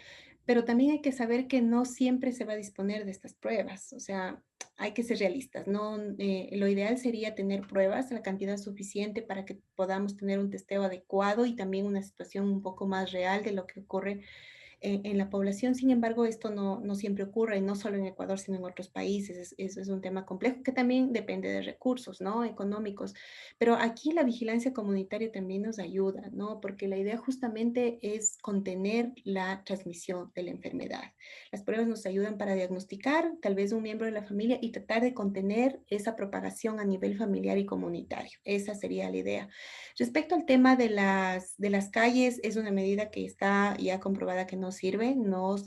B: pero también hay que saber que no siempre se va a disponer de estas pruebas, o sea, hay que ser realistas, ¿no? Lo ideal sería tener pruebas, la cantidad suficiente para que podamos tener un testeo adecuado y también una situación un poco más real de lo que ocurre en la población. Sin embargo, esto no siempre ocurre, y no solo en Ecuador, sino en otros países. Es un tema complejo que también depende de recursos, ¿no? Económicos. Pero aquí la vigilancia comunitaria también nos ayuda, ¿no? Porque la idea justamente es contener la transmisión de la enfermedad. Las pruebas nos ayudan para diagnosticar tal vez un miembro de la familia y tratar de contener esa propagación a nivel familiar y comunitario. Esa sería la idea. Respecto al tema de las calles, es una medida que está ya comprobada que no sirve, no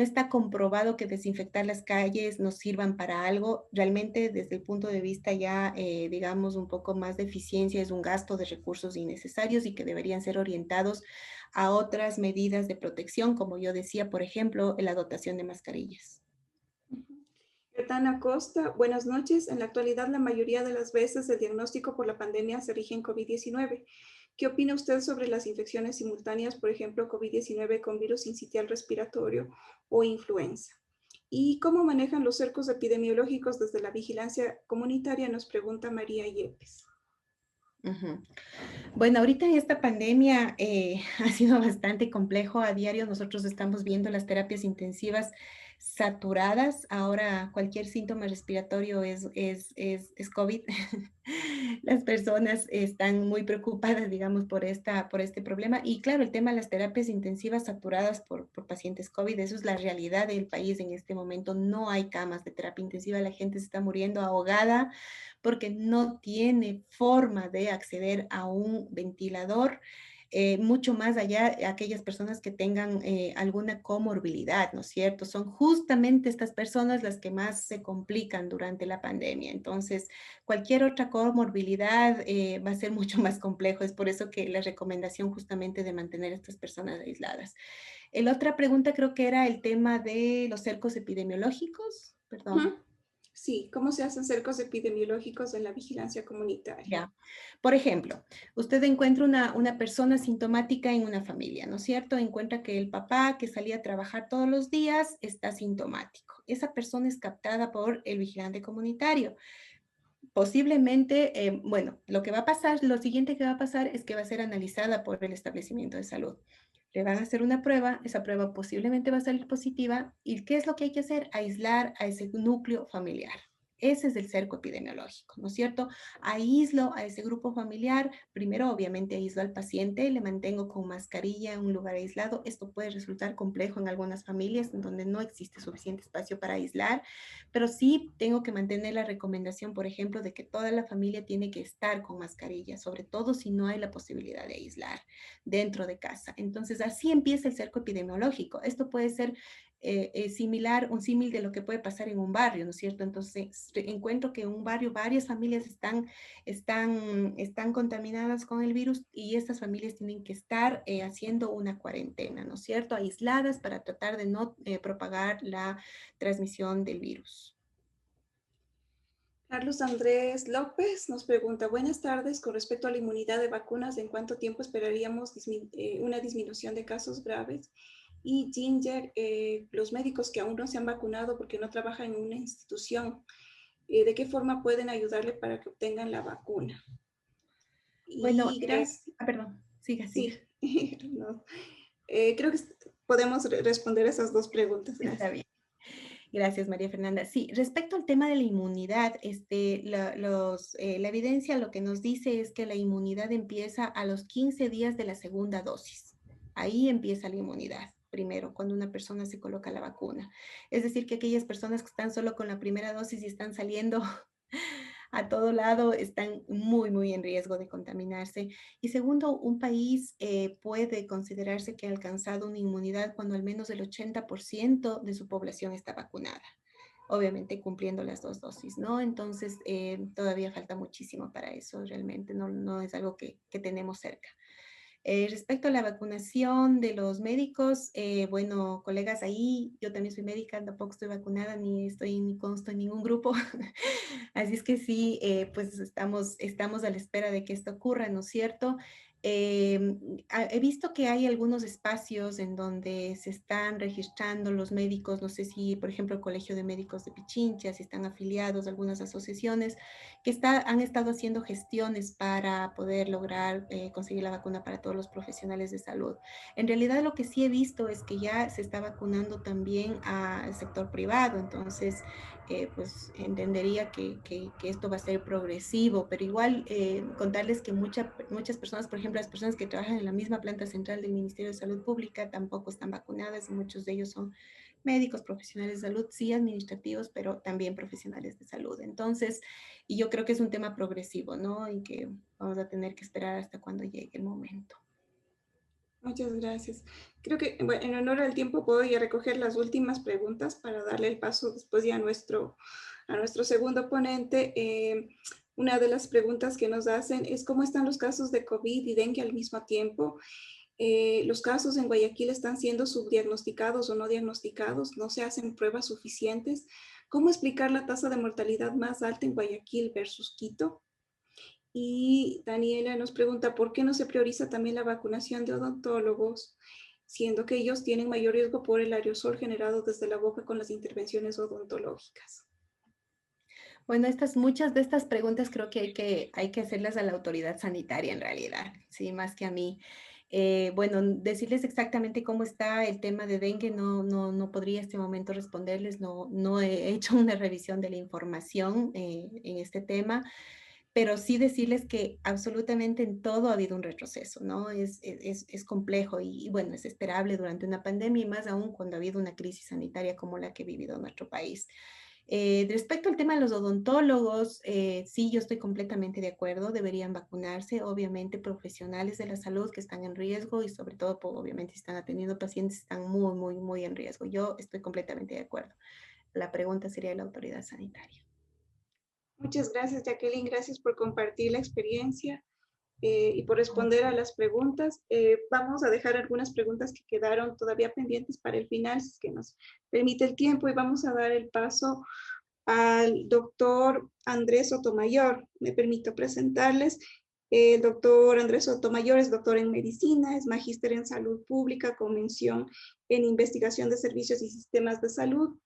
B: está comprobado que desinfectar las calles nos sirvan para algo. Realmente, desde el punto de vista ya, digamos, un poco más de eficiencia, es un gasto de recursos innecesarios y que deberían ser orientados a otras medidas de protección, como yo decía, por ejemplo, la dotación de mascarillas.
A: Bertana Costa, buenas noches. En la actualidad, la mayoría de las veces el diagnóstico por la pandemia se rige en COVID-19. ¿Qué opina usted sobre las infecciones simultáneas, por ejemplo, COVID-19 con virus sincitial respiratorio o influenza? ¿Y cómo manejan los cercos epidemiológicos desde la vigilancia comunitaria? Nos pregunta María Yepes.
B: Ujú. Bueno, ahorita en esta pandemia ha sido bastante complejo. A diario nosotros estamos viendo las terapias intensivas saturadas. Ahora cualquier síntoma respiratorio es COVID. Las personas están muy preocupadas, digamos, por este problema. Y claro, el tema de las terapias intensivas saturadas por pacientes COVID, eso es la realidad del país en este momento. No hay camas de terapia intensiva, la gente se está muriendo ahogada porque no tiene forma de acceder a un ventilador. Mucho más allá, aquellas personas que tengan alguna comorbilidad, ¿no es cierto? Son justamente estas personas las que más se complican durante la pandemia. Entonces, cualquier otra comorbilidad va a ser mucho más complejo. Es por eso que la recomendación justamente de mantener a estas personas aisladas. La otra pregunta creo que era el tema de los cercos epidemiológicos, perdón.
A: Sí, ¿cómo se hacen cercos epidemiológicos en la vigilancia comunitaria?
B: Ya. Por ejemplo, usted encuentra una persona sintomática en una familia, ¿no es cierto? Encuentra que el papá que salía a trabajar todos los días está sintomático. Esa persona es captada por el vigilante comunitario. Posiblemente, bueno, lo que va a pasar, lo siguiente que va a pasar es que va a ser analizada por el establecimiento de salud. Le van a hacer una prueba, esa prueba posiblemente va a salir positiva. ¿Y qué es lo que hay que hacer? Aislar a ese núcleo familiar. Ese es el cerco epidemiológico, ¿no es cierto? Aíslo a ese grupo familiar. Primero, obviamente, aíslo al paciente, le mantengo con mascarilla en un lugar aislado. Esto puede resultar complejo en algunas familias en donde no existe suficiente espacio para aislar, pero sí tengo que mantener la recomendación, por ejemplo, de que toda la familia tiene que estar con mascarilla, sobre todo si no hay la posibilidad de aislar dentro de casa. Entonces, así empieza el cerco epidemiológico. Esto puede ser similar, un símil de lo que puede pasar en un barrio, ¿no es cierto? Entonces, encuentro que en un barrio varias familias están contaminadas con el virus y estas familias tienen que estar haciendo una cuarentena, ¿no es cierto? Aisladas para tratar de no propagar la transmisión del virus.
A: Carlos Andrés López nos pregunta, buenas tardes, con respecto a la inmunidad de vacunas, ¿en cuánto tiempo esperaríamos una disminución de casos graves? Y Ginger, los médicos que aún no se han vacunado porque no trabajan en una institución, ¿de qué forma pueden ayudarle para que obtengan la vacuna?
B: Bueno,
A: Y gracias,
B: perdón, siga, siga.
A: sí, no, creo que podemos responder esas dos preguntas,
B: Está
A: gracias.
B: bien. Gracias, María Fernanda. Sí, respecto al tema de la inmunidad, la evidencia lo que nos dice es que la inmunidad empieza a los 15 días de la segunda dosis. Ahí empieza la inmunidad, primero, cuando una persona se coloca la vacuna. Es decir, que aquellas personas que están solo con la primera dosis y están saliendo a todo lado están muy, muy en riesgo de contaminarse. Y segundo, un país puede considerarse que ha alcanzado una inmunidad cuando al menos el 80% de su población está vacunada, obviamente cumpliendo las dos dosis, ¿no? Entonces, todavía falta muchísimo para eso, realmente no es algo que tenemos cerca. Respecto a la vacunación de los médicos, bueno, colegas, ahí yo también soy médica, tampoco estoy vacunada ni consto en ningún grupo. Así es que sí, pues estamos a la espera de que esto ocurra, ¿no es cierto? He visto que hay algunos espacios en donde se están registrando los médicos, no sé si, por ejemplo, el Colegio de Médicos de Pichincha, si están afiliados a algunas asociaciones que han estado haciendo gestiones para poder lograr conseguir la vacuna para todos los profesionales de salud. En realidad lo que sí he visto es que ya se está vacunando también al sector privado, entonces pues entendería que esto va a ser progresivo, pero igual contarles que muchas personas, por ejemplo, las personas que trabajan en la misma planta central del Ministerio de Salud Pública tampoco están vacunadas y muchos de ellos son médicos, profesionales de salud, sí administrativos, pero también profesionales de salud. Entonces, y yo creo que es un tema progresivo, ¿no? Y que vamos a tener que esperar hasta cuando llegue el momento.
A: Muchas gracias. Creo que bueno, en honor al tiempo puedo ya recoger las últimas preguntas para darle el paso después ya a nuestro segundo ponente. Una de las preguntas que nos hacen es cómo están los casos de COVID y dengue al mismo tiempo. Los casos en Guayaquil están siendo subdiagnosticados o no diagnosticados, no se hacen pruebas suficientes. ¿Cómo explicar la tasa de mortalidad más alta en Guayaquil versus Quito? Y Daniela nos pregunta, ¿por qué no se prioriza también la vacunación de odontólogos, siendo que ellos tienen mayor riesgo por el aerosol generado desde la boca con las intervenciones odontológicas?
B: Bueno, muchas de estas preguntas creo que hay que hacerlas a la autoridad sanitaria en realidad, sí, más que a mí. Bueno, decirles exactamente cómo está el tema de dengue, no podría en este momento responderles, no he hecho una revisión de la información en este tema, pero sí decirles que absolutamente en todo ha habido un retroceso, ¿no? Es complejo y bueno, es esperable durante una pandemia y más aún cuando ha habido una crisis sanitaria como la que ha vivido nuestro país. Respecto al tema de los odontólogos, sí, yo estoy completamente de acuerdo, deberían vacunarse, obviamente profesionales de la salud que están en riesgo y sobre todo, pues, obviamente, si están atendiendo pacientes, están muy, muy, muy en riesgo. Yo estoy completamente de acuerdo. La pregunta sería de la autoridad sanitaria.
A: Muchas gracias, Jacqueline. Gracias por compartir la experiencia y por responder a las preguntas. Vamos a dejar algunas preguntas que quedaron todavía pendientes para el final, si es que nos permite el tiempo, y vamos a dar el paso al doctor Andrés Sotomayor. Me permito presentarles. El doctor Andrés Sotomayor es doctor en medicina, es magíster en salud pública con mención en investigación de servicios y sistemas de salud.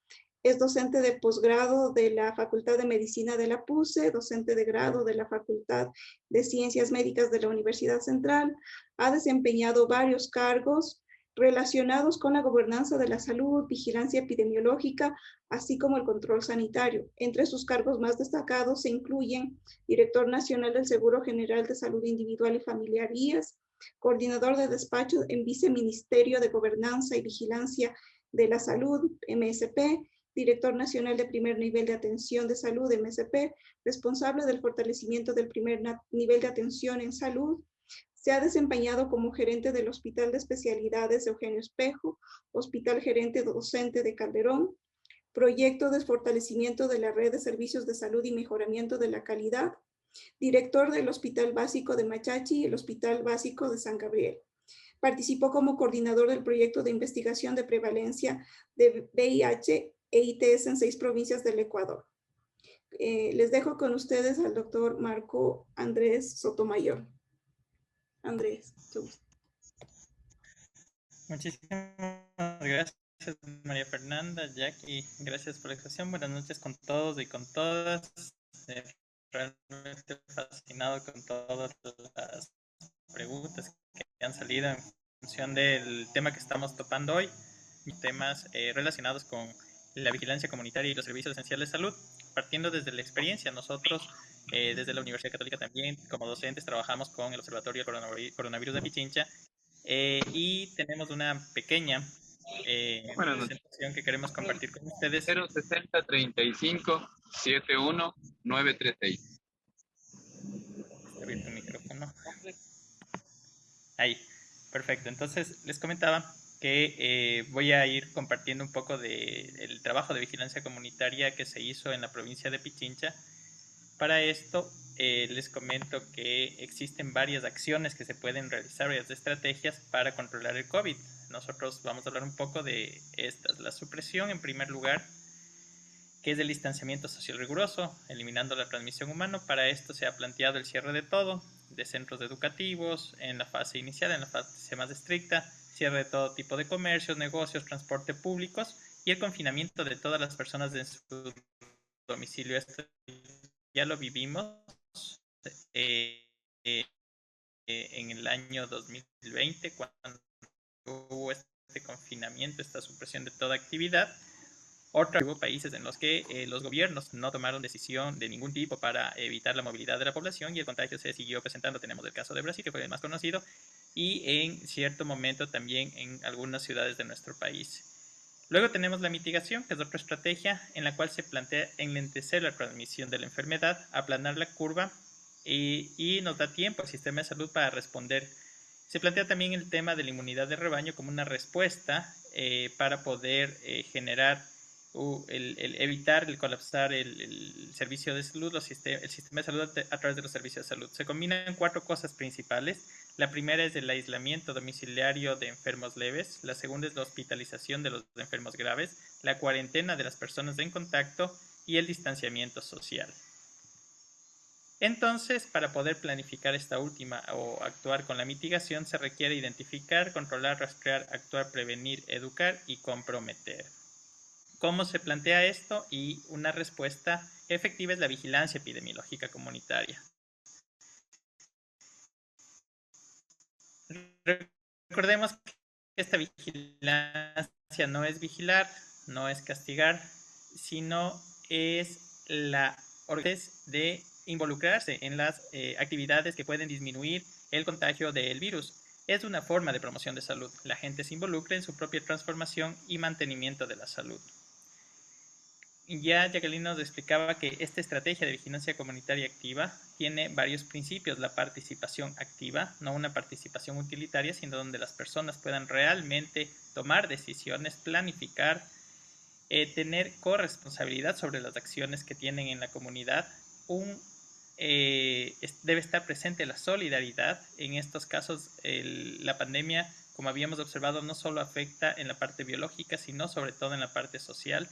A: Es docente de posgrado de la Facultad de Medicina de la PUCE, docente de grado de la Facultad de Ciencias Médicas de la Universidad Central. Ha desempeñado varios cargos relacionados con la gobernanza de la salud, vigilancia epidemiológica, así como el control sanitario. Entre sus cargos más destacados se incluyen director nacional del Seguro General de Salud Individual y Familiar IES, coordinador de despacho en Viceministerio de Gobernanza y Vigilancia de la Salud, MSP, director nacional de primer nivel de atención de salud, MSP, responsable del fortalecimiento del primer nivel de atención en salud. Se ha desempeñado como gerente del Hospital de Especialidades Eugenio Espejo, Hospital Gerente Docente de Calderón, proyecto de fortalecimiento de la red de servicios de salud y mejoramiento de la calidad, director del Hospital Básico de Machachi y el Hospital Básico de San Gabriel. Participó como coordinador del proyecto de investigación de prevalencia de VIH e ITS en 6 provincias del Ecuador. Les dejo con ustedes al doctor Marco Andrés Sotomayor. Andrés, tú.
C: Muchísimas gracias, María Fernanda, Jackie, gracias por la exposición. Buenas noches con todos y con todas. Realmente fascinado con todas las preguntas que han salido en función del tema que estamos topando hoy, temas relacionados con la vigilancia comunitaria y los servicios esenciales de salud. Partiendo desde la experiencia, nosotros desde la Universidad Católica también, como docentes, trabajamos con el Observatorio Coronavirus de Pichincha y tenemos una pequeña presentación que queremos compartir con ustedes.
D: 060 35 71 936.
C: Está abierto el micrófono. Ahí, perfecto. Entonces, les comentaba que voy a ir compartiendo un poco del trabajo de vigilancia comunitaria que se hizo en la provincia de Pichincha. Para esto, les comento que existen varias acciones que se pueden realizar, varias estrategias para controlar el COVID. Nosotros vamos a hablar un poco de estas. La supresión, en primer lugar, que es el distanciamiento social riguroso, eliminando la transmisión humana. Para esto se ha planteado el cierre de todo, de centros educativos, en la fase inicial, en la fase más estricta, cierre de todo tipo de comercios, negocios, transporte públicos y el confinamiento de todas las personas en su domicilio. Esto ya lo vivimos en el año 2020, cuando hubo este confinamiento, esta supresión de toda actividad. Hubo países en los que los gobiernos no tomaron decisión de ningún tipo para evitar la movilidad de la población y el contagio se siguió presentando. Tenemos el caso de Brasil, que fue el más conocido, y en cierto momento también en algunas ciudades de nuestro país. Luego tenemos la mitigación, que es otra estrategia en la cual se plantea enlentecer la transmisión de la enfermedad, aplanar la curva y nos da tiempo al sistema de salud para responder. Se plantea también el tema de la inmunidad de rebaño como una respuesta para poder generar evitar el colapsar el servicio de salud, el sistema de salud a través de los servicios de salud. Se combinan 4 cosas principales. La primera es el aislamiento domiciliario de enfermos leves, la segunda es la hospitalización de los enfermos graves, la cuarentena de las personas en contacto y el distanciamiento social. Entonces, para poder planificar esta última o actuar con la mitigación, se requiere identificar, controlar, rastrear, actuar, prevenir, educar y comprometer. ¿Cómo se plantea esto? Y una respuesta efectiva es la vigilancia epidemiológica comunitaria. Recordemos que esta vigilancia no es vigilar, no es castigar, sino es la organización de involucrarse en las actividades que pueden disminuir el contagio del virus. Es una forma de promoción de salud. La gente se involucra en su propia transformación y mantenimiento de la salud. Ya Jacqueline nos explicaba que esta estrategia de vigilancia comunitaria activa tiene varios principios. La participación activa, no una participación utilitaria, sino donde las personas puedan realmente tomar decisiones, planificar, tener corresponsabilidad sobre las acciones que tienen en la comunidad. Debe estar presente la solidaridad. En estos casos, la pandemia, como habíamos observado, no solo afecta en la parte biológica, sino sobre todo en la parte social.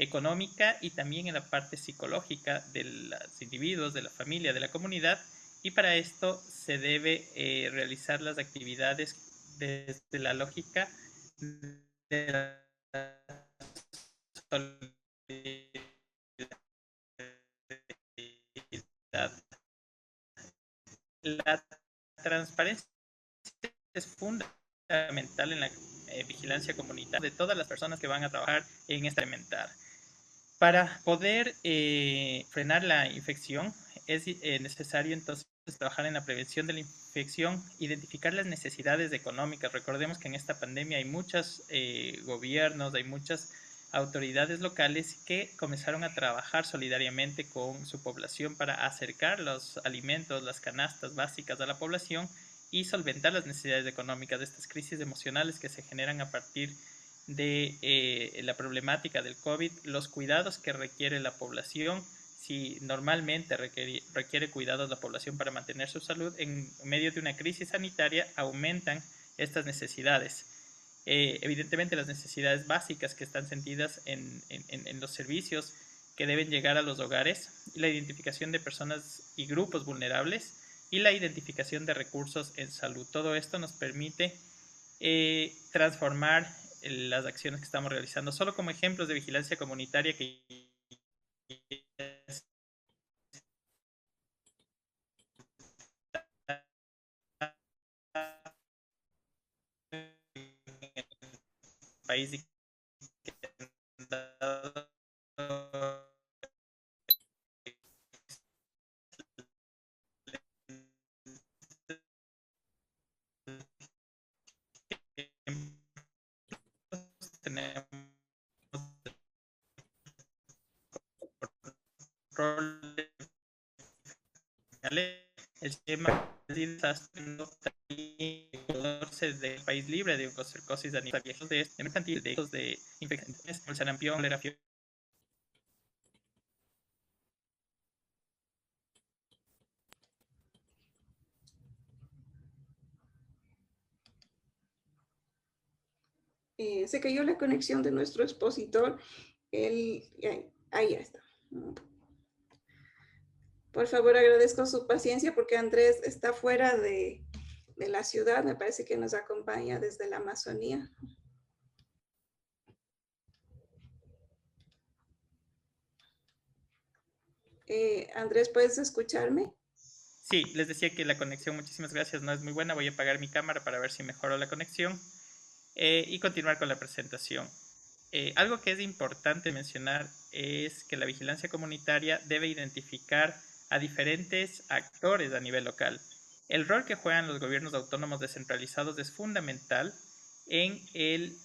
C: económica y también en la parte psicológica de los individuos, de la familia, de la comunidad, y para esto se debe realizar las actividades desde la lógica de la solidaridad. La transparencia es fundamental en la vigilancia comunitaria de todas las personas que van a trabajar en esta elemental. Para poder frenar la infección es necesario entonces trabajar en la prevención de la infección, identificar las necesidades económicas. Recordemos que en esta pandemia hay muchos gobiernos, hay muchas autoridades locales que comenzaron a trabajar solidariamente con su población para acercar los alimentos, las canastas básicas a la población y solventar las necesidades económicas de estas crisis emocionales que se generan a partir de la problemática del COVID, los cuidados que requiere la población. Si normalmente requiere cuidados la población para mantener su salud, en medio de una crisis sanitaria aumentan estas necesidades. Evidentemente las necesidades básicas que están sentidas en los servicios que deben llegar a los hogares, la identificación de personas y grupos vulnerables y la identificación de recursos en salud. Todo esto nos permite transformar las acciones que estamos realizando. Solo como ejemplos de vigilancia comunitaria que país tenemos el sistema del país libre de oncocercosis a nivel de infecciones, el sarampión, cólera, fiebre.
A: Se cayó la conexión de nuestro expositor. Ahí ya está. Por favor, agradezco su paciencia porque Andrés está fuera de la ciudad. Me parece que nos acompaña desde la Amazonía. Andrés, ¿puedes escucharme?
C: Sí, les decía que la conexión, muchísimas gracias, no es muy buena. Voy a apagar mi cámara para ver si mejoró la conexión y continuar con la presentación. Algo que es importante mencionar es que la vigilancia comunitaria debe identificar a diferentes actores a nivel local. El rol que juegan los gobiernos autónomos descentralizados es fundamental en el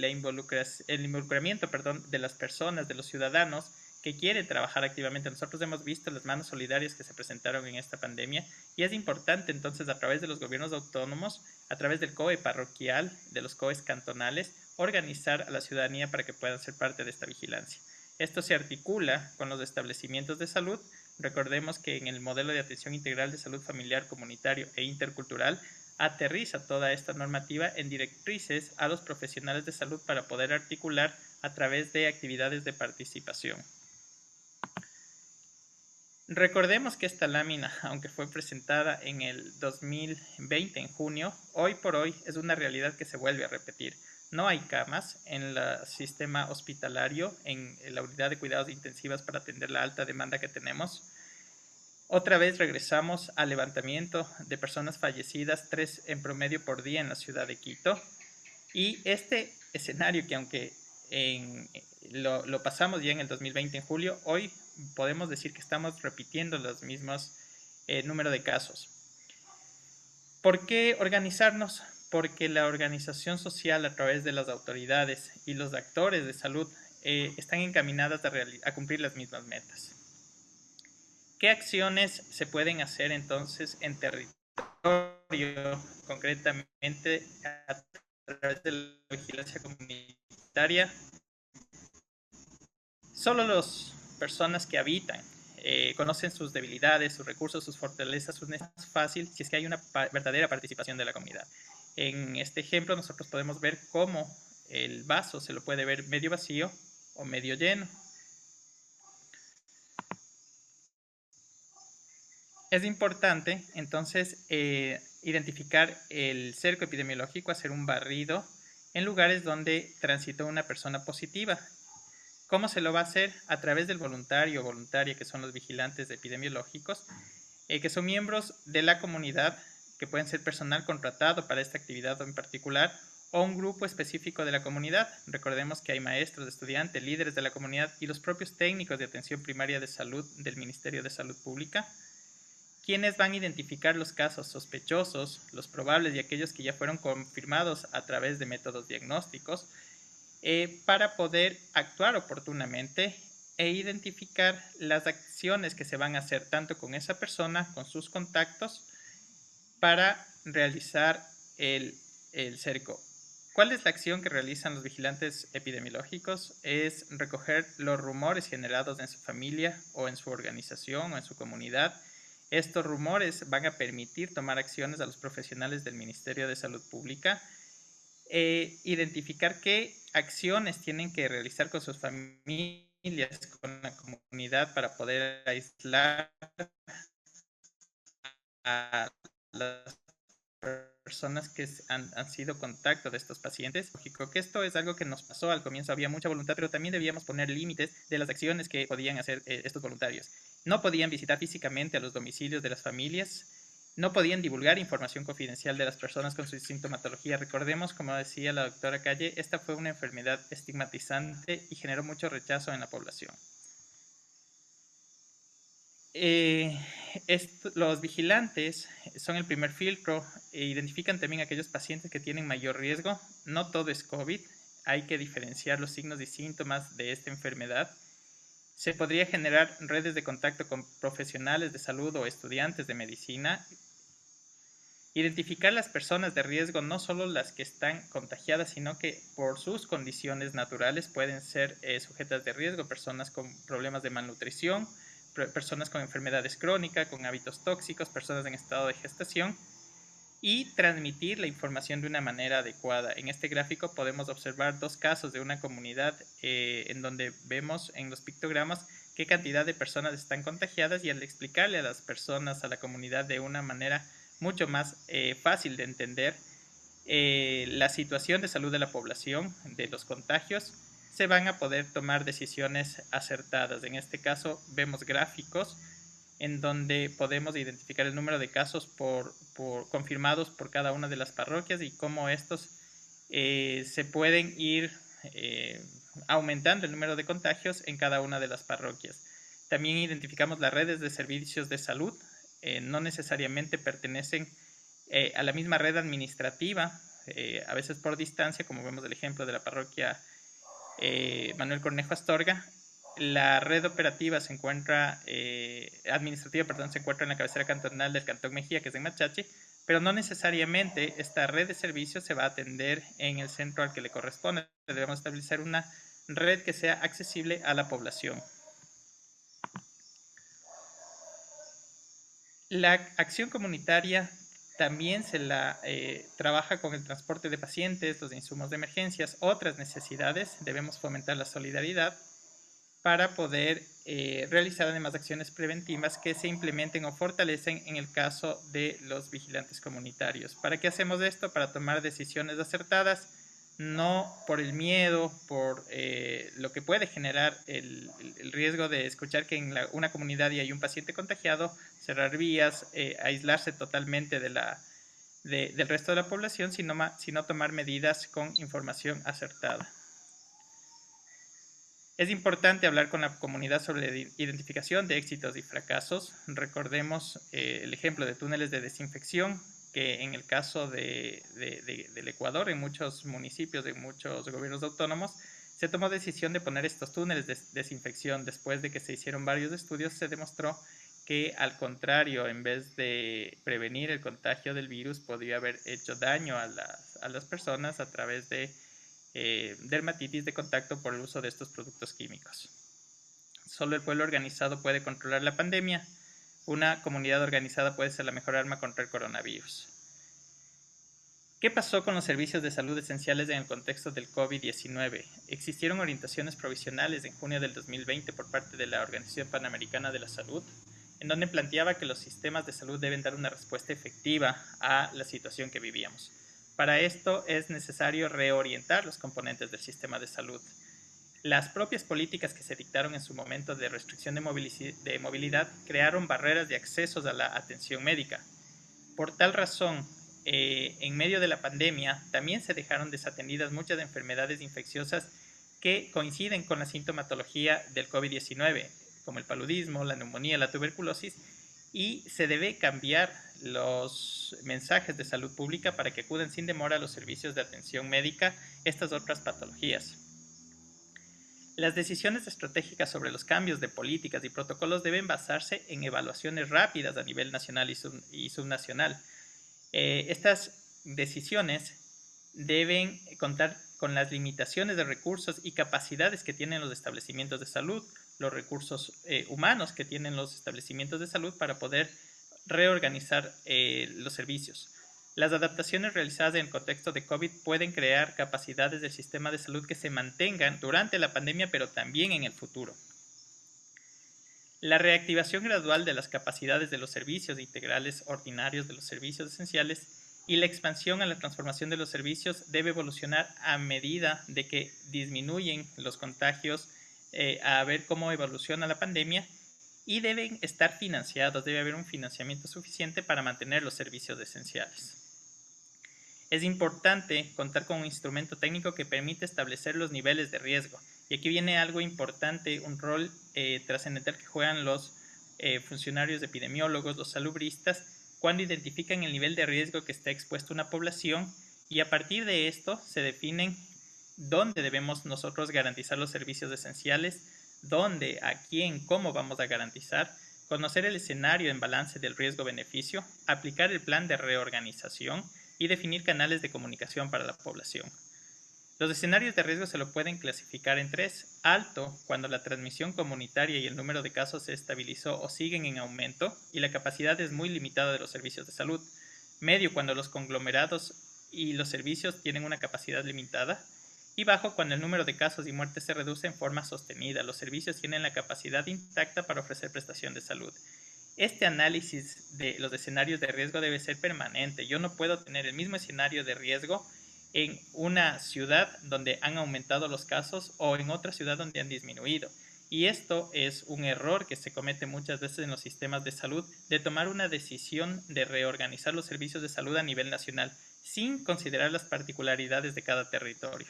C: involucramiento de las personas, de los ciudadanos que quieren trabajar activamente. Nosotros hemos visto las manos solidarias que se presentaron en esta pandemia y es importante entonces a través de los gobiernos autónomos, a través del COE parroquial, de los COEs cantonales, organizar a la ciudadanía para que puedan ser parte de esta vigilancia. Esto se articula con los establecimientos de salud. Recordemos que en el modelo de atención integral de salud familiar, comunitario e intercultural aterriza toda esta normativa en directrices a los profesionales de salud para poder articular a través de actividades de participación. Recordemos que esta lámina, aunque fue presentada en el 2020, en junio, hoy por hoy es una realidad que se vuelve a repetir. No hay camas en el sistema hospitalario, en la unidad de cuidados intensivos para atender la alta demanda que tenemos. Otra vez regresamos al levantamiento de personas fallecidas, 3 en promedio por día en la ciudad de Quito. Y este escenario que aunque lo pasamos ya en el 2020 en julio, hoy podemos decir que estamos repitiendo los mismos número de casos. ¿Por qué organizarnos? Porque la organización social a través de las autoridades y los actores de salud están encaminadas a cumplir las mismas metas. ¿Qué acciones se pueden hacer entonces en territorio, concretamente a través de la vigilancia comunitaria? Solo las personas que habitan conocen sus debilidades, sus recursos, sus fortalezas, sus necesidades. Es fácil si es que hay una verdadera participación de la comunidad. En este ejemplo nosotros podemos ver cómo el vaso se lo puede ver medio vacío o medio lleno. Es importante, entonces, identificar el cerco epidemiológico, hacer un barrido en lugares donde transitó una persona positiva. ¿Cómo se lo va a hacer? A través del voluntario o voluntaria, que son los vigilantes epidemiológicos, que son miembros de la comunidad, que pueden ser personal contratado para esta actividad en particular, o un grupo específico de la comunidad. Recordemos que hay maestros, estudiantes, líderes de la comunidad y los propios técnicos de atención primaria de salud del Ministerio de Salud Pública, quienes van a identificar los casos sospechosos, los probables y aquellos que ya fueron confirmados a través de métodos diagnósticos, para poder actuar oportunamente e identificar las acciones que se van a hacer tanto con esa persona, con sus contactos, para realizar el cerco. ¿Cuál es la acción que realizan los vigilantes epidemiológicos? Es recoger los rumores generados en su familia o en su organización o en su comunidad. Estos rumores van a permitir tomar acciones a los profesionales del Ministerio de Salud Pública, identificar qué acciones tienen que realizar con sus familias, con la comunidad, para poder aislar a las personas que han sido contacto de estos pacientes. Lógico que esto es algo que nos pasó al comienzo, había mucha voluntad, pero también debíamos poner límites de las acciones que podían hacer estos voluntarios. No podían visitar físicamente a los domicilios de las familias, no podían divulgar información confidencial de las personas con su sintomatología. Recordemos, como decía la doctora Calle, esta fue una enfermedad estigmatizante y generó mucho rechazo en la población. Los vigilantes son el primer filtro e identifican también aquellos pacientes que tienen mayor riesgo. No todo es COVID, hay que diferenciar los signos y síntomas de esta enfermedad. Se podría generar redes de contacto con profesionales de salud o estudiantes de medicina. Identificar las personas de riesgo, no solo las que están contagiadas, sino que por sus condiciones naturales pueden ser sujetas de riesgo, personas con problemas de malnutrición, personas con enfermedades crónicas, con hábitos tóxicos, personas en estado de gestación, y transmitir la información de una manera adecuada. En este gráfico podemos observar dos casos de una comunidad en donde vemos en los pictogramas qué cantidad de personas están contagiadas, y al explicarle a las personas, a la comunidad, de una manera mucho más fácil de entender la situación de salud de la población, de los contagios, se van a poder tomar decisiones acertadas. En este caso vemos gráficos en donde podemos identificar el número de casos confirmados por cada una de las parroquias y cómo estos se pueden ir aumentando el número de contagios en cada una de las parroquias. También identificamos las redes de servicios de salud. No necesariamente pertenecen a la misma red administrativa, a veces por distancia, como vemos el ejemplo de la parroquia Manuel Cornejo Astorga. La red operativa administrativa se encuentra en la cabecera cantonal del Cantón Mejía, que es en Machachi, pero no necesariamente esta red de servicios se va a atender en el centro al que le corresponde. Debemos establecer una red que sea accesible a la población. La acción comunitaria también se la trabaja con el transporte de pacientes, los insumos de emergencias, otras necesidades. Debemos fomentar la solidaridad para poder realizar además acciones preventivas que se implementen o fortalecen en el caso de los vigilantes comunitarios. ¿Para qué hacemos esto? Para tomar decisiones acertadas, no por el miedo, por lo que puede generar el riesgo de escuchar que en una comunidad y hay un paciente contagiado, cerrar vías, aislarse totalmente del resto de la población, sino tomar medidas con información acertada. Es importante hablar con la comunidad sobre la identificación de éxitos y fracasos. Recordemos el ejemplo de túneles de desinfección, que en el caso del Ecuador, en muchos municipios, en muchos gobiernos autónomos, se tomó decisión de poner estos túneles de desinfección. Después de que se hicieron varios estudios, se demostró que, al contrario, en vez de prevenir el contagio del virus, podría haber hecho daño a las personas a través de dermatitis de contacto por el uso de estos productos químicos. Solo el pueblo organizado puede controlar la pandemia. Una comunidad organizada puede ser la mejor arma contra el coronavirus. ¿Qué pasó con los servicios de salud esenciales en el contexto del COVID-19? Existieron orientaciones provisionales en junio del 2020 por parte de la Organización Panamericana de la Salud, en donde planteaba que los sistemas de salud deben dar una respuesta efectiva a la situación que vivíamos. Para esto es necesario reorientar los componentes del sistema de salud. Las propias políticas que se dictaron en su momento de restricción de movilidad crearon barreras de acceso a la atención médica. Por tal razón, en medio de la pandemia también se dejaron desatendidas muchas enfermedades infecciosas que coinciden con la sintomatología del COVID-19, como el paludismo, la neumonía, la tuberculosis, y se debe cambiar los mensajes de salud pública para que acudan sin demora a los servicios de atención médica estas otras patologías. Las decisiones estratégicas sobre los cambios de políticas y protocolos deben basarse en evaluaciones rápidas a nivel nacional y subnacional. Estas decisiones deben contar con las limitaciones de recursos y capacidades que tienen los establecimientos de salud, los recursos humanos que tienen los establecimientos de salud para poder reorganizar los servicios. Las adaptaciones realizadas en el contexto de COVID pueden crear capacidades del sistema de salud que se mantengan durante la pandemia, pero también en el futuro. La reactivación gradual de las capacidades de los servicios integrales ordinarios de los servicios esenciales y la expansión a la transformación de los servicios debe evolucionar a medida de que disminuyen los contagios, a ver cómo evoluciona la pandemia, y deben estar financiados, debe haber un financiamiento suficiente para mantener los servicios esenciales. Es importante contar con un instrumento técnico que permite establecer los niveles de riesgo. Y aquí viene algo importante, un rol trascendental que juegan los funcionarios epidemiólogos, los salubristas, cuando identifican el nivel de riesgo que está expuesta una población, y a partir de esto se definen dónde debemos nosotros garantizar los servicios esenciales, dónde, a quién, cómo vamos a garantizar, conocer el escenario en balance del riesgo-beneficio, aplicar el plan de reorganización y definir canales de comunicación para la población. Los escenarios de riesgo se lo pueden clasificar en tres: alto, cuando la transmisión comunitaria y el número de casos se estabilizó o siguen en aumento y la capacidad es muy limitada de los servicios de salud; medio, cuando los conglomerados y los servicios tienen una capacidad limitada; y bajo, cuando el número de casos y muertes se reduce en forma sostenida, los servicios tienen la capacidad intacta para ofrecer prestación de salud. Este análisis de los escenarios de riesgo debe ser permanente. Yo no puedo tener el mismo escenario de riesgo en una ciudad donde han aumentado los casos o en otra ciudad donde han disminuido. Y esto es un error que se comete muchas veces en los sistemas de salud, de tomar una decisión de reorganizar los servicios de salud a nivel nacional, sin considerar las particularidades de cada territorio.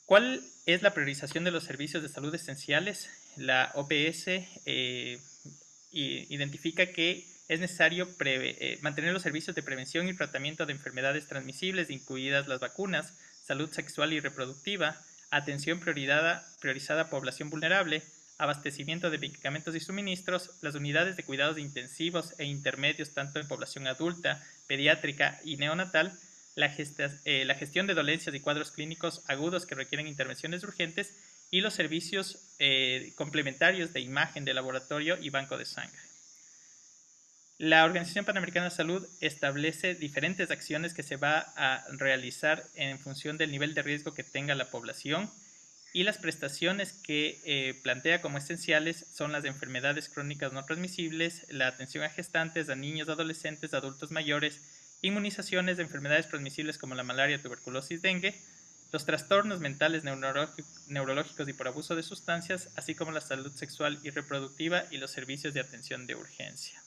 C: ¿Cuál es la priorización de los servicios de salud esenciales? La OPS identifica que es necesario mantener los servicios de prevención y tratamiento de enfermedades transmisibles, incluidas las vacunas, salud sexual y reproductiva, atención priorizada a población vulnerable, abastecimiento de medicamentos y suministros, las unidades de cuidados intensivos e intermedios tanto en población adulta, pediátrica y neonatal, la gestión de dolencias y cuadros clínicos agudos que requieren intervenciones urgentes y los servicios complementarios de imagen de laboratorio y banco de sangre. La Organización Panamericana de Salud establece diferentes acciones que se va a realizar en función del nivel de riesgo que tenga la población, y las prestaciones que plantea como esenciales son las de enfermedades crónicas no transmisibles, la atención a gestantes, a niños, adolescentes, adultos mayores, inmunizaciones de enfermedades transmisibles como la malaria, tuberculosis, dengue, los trastornos mentales neurológicos y por abuso de sustancias, así como la salud sexual y reproductiva y los servicios de atención de urgencia.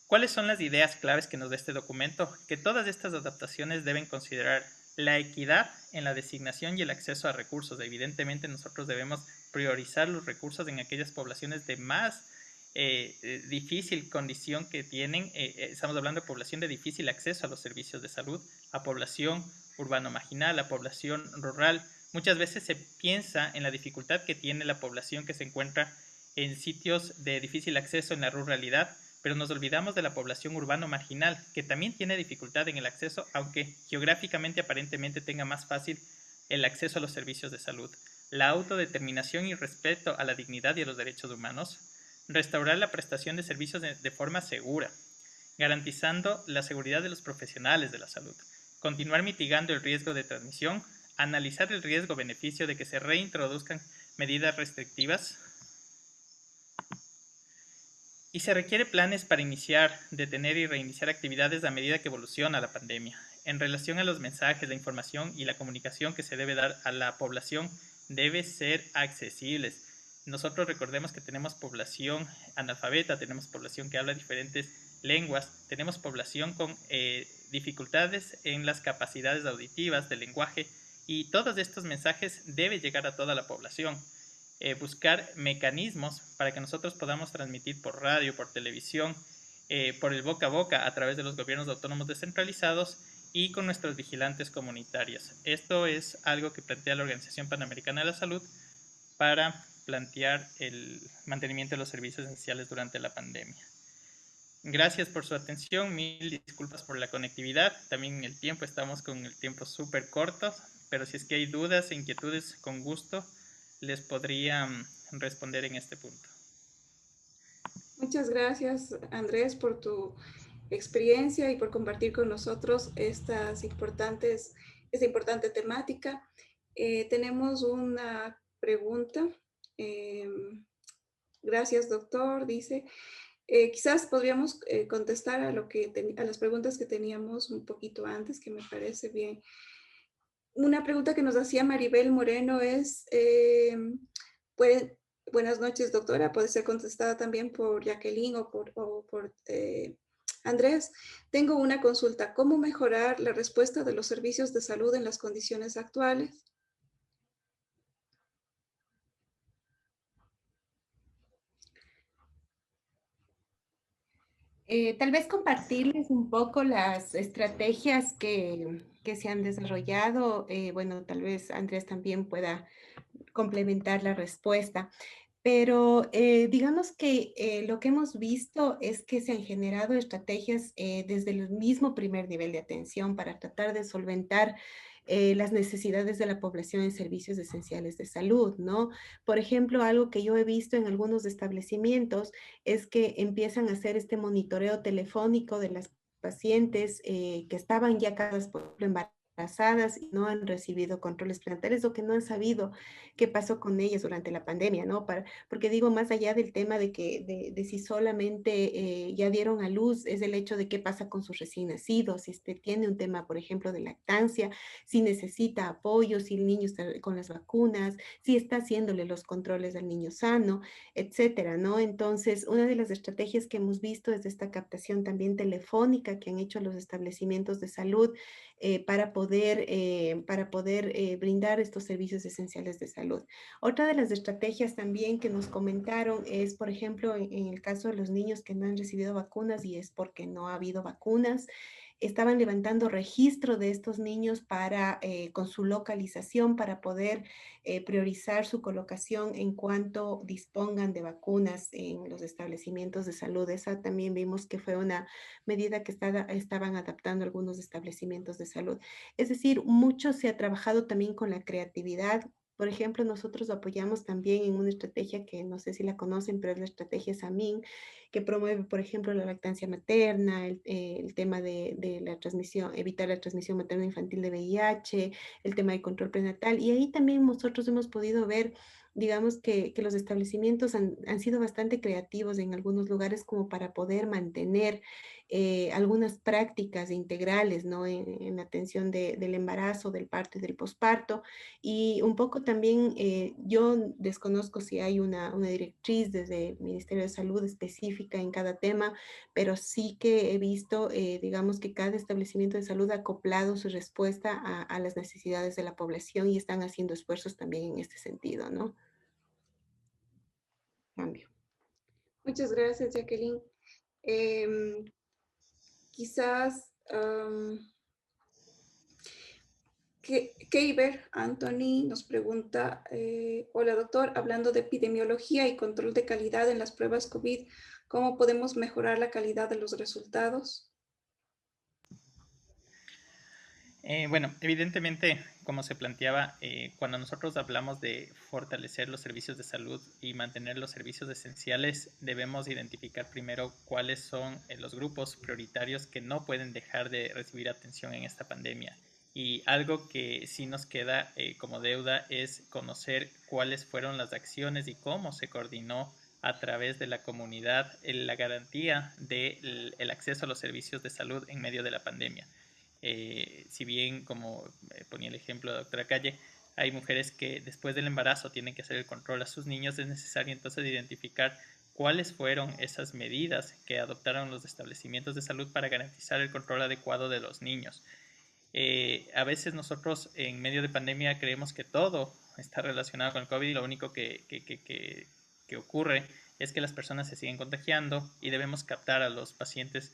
C: ¿Cuáles son las ideas claves que nos da este documento? Que todas estas adaptaciones deben considerar la equidad en la designación y el acceso a recursos. Evidentemente nosotros debemos priorizar los recursos en aquellas poblaciones de más difícil condición que tienen. Estamos hablando de población de difícil acceso a los servicios de salud, a población urbano-marginal, a población rural. Muchas veces se piensa en la dificultad que tiene la población que se encuentra en sitios de difícil acceso en la ruralidad, pero nos olvidamos de la población urbano-marginal, que también tiene dificultad en el acceso, aunque geográficamente aparentemente tenga más fácil el acceso a los servicios de salud. La autodeterminación y respeto a la dignidad y a los derechos humanos, restaurar la prestación de servicios de forma segura, garantizando la seguridad de los profesionales de la salud, continuar mitigando el riesgo de transmisión, analizar el riesgo-beneficio de que se reintroduzcan medidas restrictivas y se requiere planes para iniciar, detener y reiniciar actividades a medida que evoluciona la pandemia. En relación a los mensajes, la información y la comunicación que se debe dar a la población debe ser accesibles. Nosotros recordemos que tenemos población analfabeta, tenemos población que habla diferentes lenguas, tenemos población con dificultades en las capacidades auditivas del lenguaje y todos estos mensajes deben llegar a toda la población. Buscar mecanismos para que nosotros podamos transmitir por radio, por televisión, por el boca a boca a través de los gobiernos autónomos descentralizados y con nuestros vigilantes comunitarios. Esto es algo que plantea la Organización Panamericana de la Salud para plantear el mantenimiento de los servicios esenciales durante la pandemia. Gracias por su atención, mil disculpas por la conectividad, también en el tiempo, estamos con el tiempo súper corto, pero si es que hay dudas e inquietudes, con gusto les podría responder en este punto.
A: Muchas gracias, Andrés, por tu experiencia y por compartir con nosotros esta importante temática. Tenemos una pregunta. Gracias, doctor. Dice, quizás podríamos contestar a las preguntas que teníamos un poquito antes, que me parece bien. Una pregunta que nos hacía Maribel Moreno es, buenas noches, doctora, puede ser contestada también por Jacqueline o por Andrés. Tengo una consulta. ¿Cómo mejorar la respuesta de los servicios de salud en las condiciones actuales?
B: Tal vez compartirles un poco las estrategias que se han desarrollado. Bueno, tal vez Andrés también pueda complementar la respuesta. Pero digamos que lo que hemos visto es que se han generado estrategias desde el mismo primer nivel de atención para tratar de solventar las necesidades de la población en servicios esenciales de salud, ¿no? Por ejemplo, algo que yo he visto en algunos establecimientos es que empiezan a hacer este monitoreo telefónico de las pacientes que estaban ya cada vez, por ejemplo, embarazadas y no han recibido controles prenatales o que no han sabido qué pasó con ellas durante la pandemia, ¿no? Porque digo, más allá del tema de si solamente ya dieron a luz, es el hecho de qué pasa con sus recién nacidos, si tiene un tema, por ejemplo, de lactancia, si necesita apoyo, si el niño está con las vacunas, si está haciéndole los controles al niño sano, etcétera, ¿no? Entonces, una de las estrategias que hemos visto es esta captación también telefónica que han hecho los establecimientos de salud para poder brindar estos servicios esenciales de salud. Otra de las estrategias también que nos comentaron es, por ejemplo, en el caso de los niños que no han recibido vacunas y es porque no ha habido vacunas, estaban levantando registro de estos niños para, con su localización para poder priorizar su colocación en cuanto dispongan de vacunas en los establecimientos de salud. Esa también vimos que fue una medida que estaban adaptando algunos establecimientos de salud. Es decir, mucho se ha trabajado también con la creatividad. Por ejemplo, nosotros apoyamos también en una estrategia que no sé si la conocen, pero es la estrategia SAMIN, que promueve, por ejemplo, la lactancia materna, el tema de la transmisión, evitar la transmisión materno-infantil de VIH, el tema de control prenatal. Y ahí también nosotros hemos podido ver, digamos, que los establecimientos han sido bastante creativos en algunos lugares como para poder mantener algunas prácticas integrales, ¿no? En la atención del embarazo, del parto y del posparto. Y un poco también, yo desconozco si hay una directriz desde el Ministerio de Salud específica en cada tema, pero sí que he visto, digamos, que cada establecimiento de salud ha acoplado su respuesta a las necesidades de la población y están haciendo esfuerzos también en este sentido, ¿no? Cambio.
A: Muchas gracias, Jacqueline. Quizás Keiber Anthony nos pregunta, hola doctor, hablando de epidemiología y control de calidad en las pruebas COVID, ¿cómo podemos mejorar la calidad de los resultados?
C: Bueno, evidentemente, como se planteaba, cuando nosotros hablamos de fortalecer los servicios de salud y mantener los servicios esenciales, debemos identificar primero cuáles son los grupos prioritarios que no pueden dejar de recibir atención en esta pandemia. Y algo que sí nos queda como deuda es conocer cuáles fueron las acciones y cómo se coordinó a través de la comunidad la garantía del acceso a los servicios de salud en medio de la pandemia. Si bien, como ponía el ejemplo de la doctora Calle, hay mujeres que después del embarazo tienen que hacer el control a sus niños, es necesario entonces identificar cuáles fueron esas medidas que adoptaron los establecimientos de salud para garantizar el control adecuado de los niños. A veces nosotros en medio de pandemia creemos que todo está relacionado con el COVID y lo único que ocurre es que las personas se siguen contagiando y debemos captar a los pacientes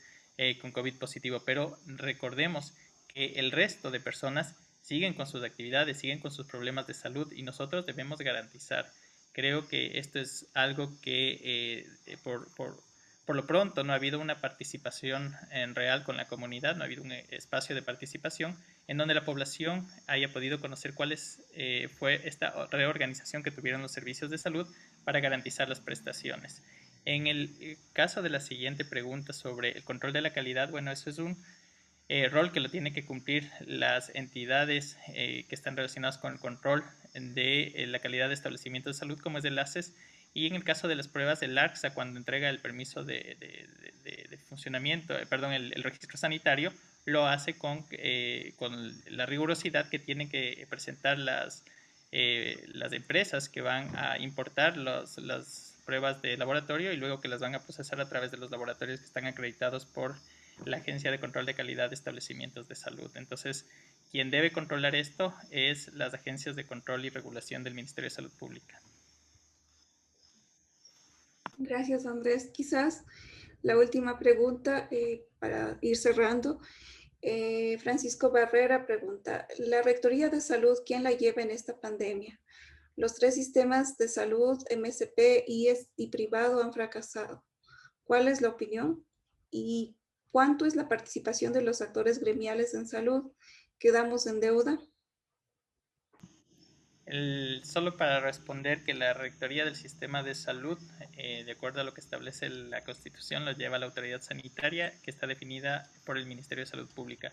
C: con COVID positivo, pero recordemos que el resto de personas siguen con sus actividades, siguen con sus problemas de salud y nosotros debemos garantizar. Creo que esto es algo que por lo pronto no ha habido una participación en real con la comunidad, no ha habido un espacio de participación en donde la población haya podido conocer cuál fue esta reorganización que tuvieron los servicios de salud para garantizar las prestaciones. En el caso de la siguiente pregunta sobre el control de la calidad, bueno, eso es un rol que lo tienen que cumplir las entidades que están relacionadas con el control de la calidad de establecimientos de salud, como es el ACES, y en el caso de las pruebas del ARCSA, cuando entrega el permiso de funcionamiento, perdón, el registro sanitario, lo hace con la rigurosidad que tienen que presentar las empresas que van a importar las pruebas de laboratorio y luego que las van a procesar a través de los laboratorios que están acreditados por la Agencia de Control de Calidad de Establecimientos de Salud. Entonces, quien debe controlar esto es las agencias de control y regulación del Ministerio de Salud Pública.
A: Gracias, Andrés. Quizás la última pregunta para ir cerrando. Francisco Barrera pregunta, ¿la Rectoría de Salud quién la lleva en esta pandemia? Los tres sistemas de salud, MSP, IES y privado han fracasado. ¿Cuál es la opinión? ¿Y cuánto es la participación de los actores gremiales en salud? ¿Quedamos en deuda?
C: Solo para responder que la Rectoría del Sistema de Salud, de acuerdo a lo que establece la Constitución, lo lleva la autoridad sanitaria, que está definida por el Ministerio de Salud Pública.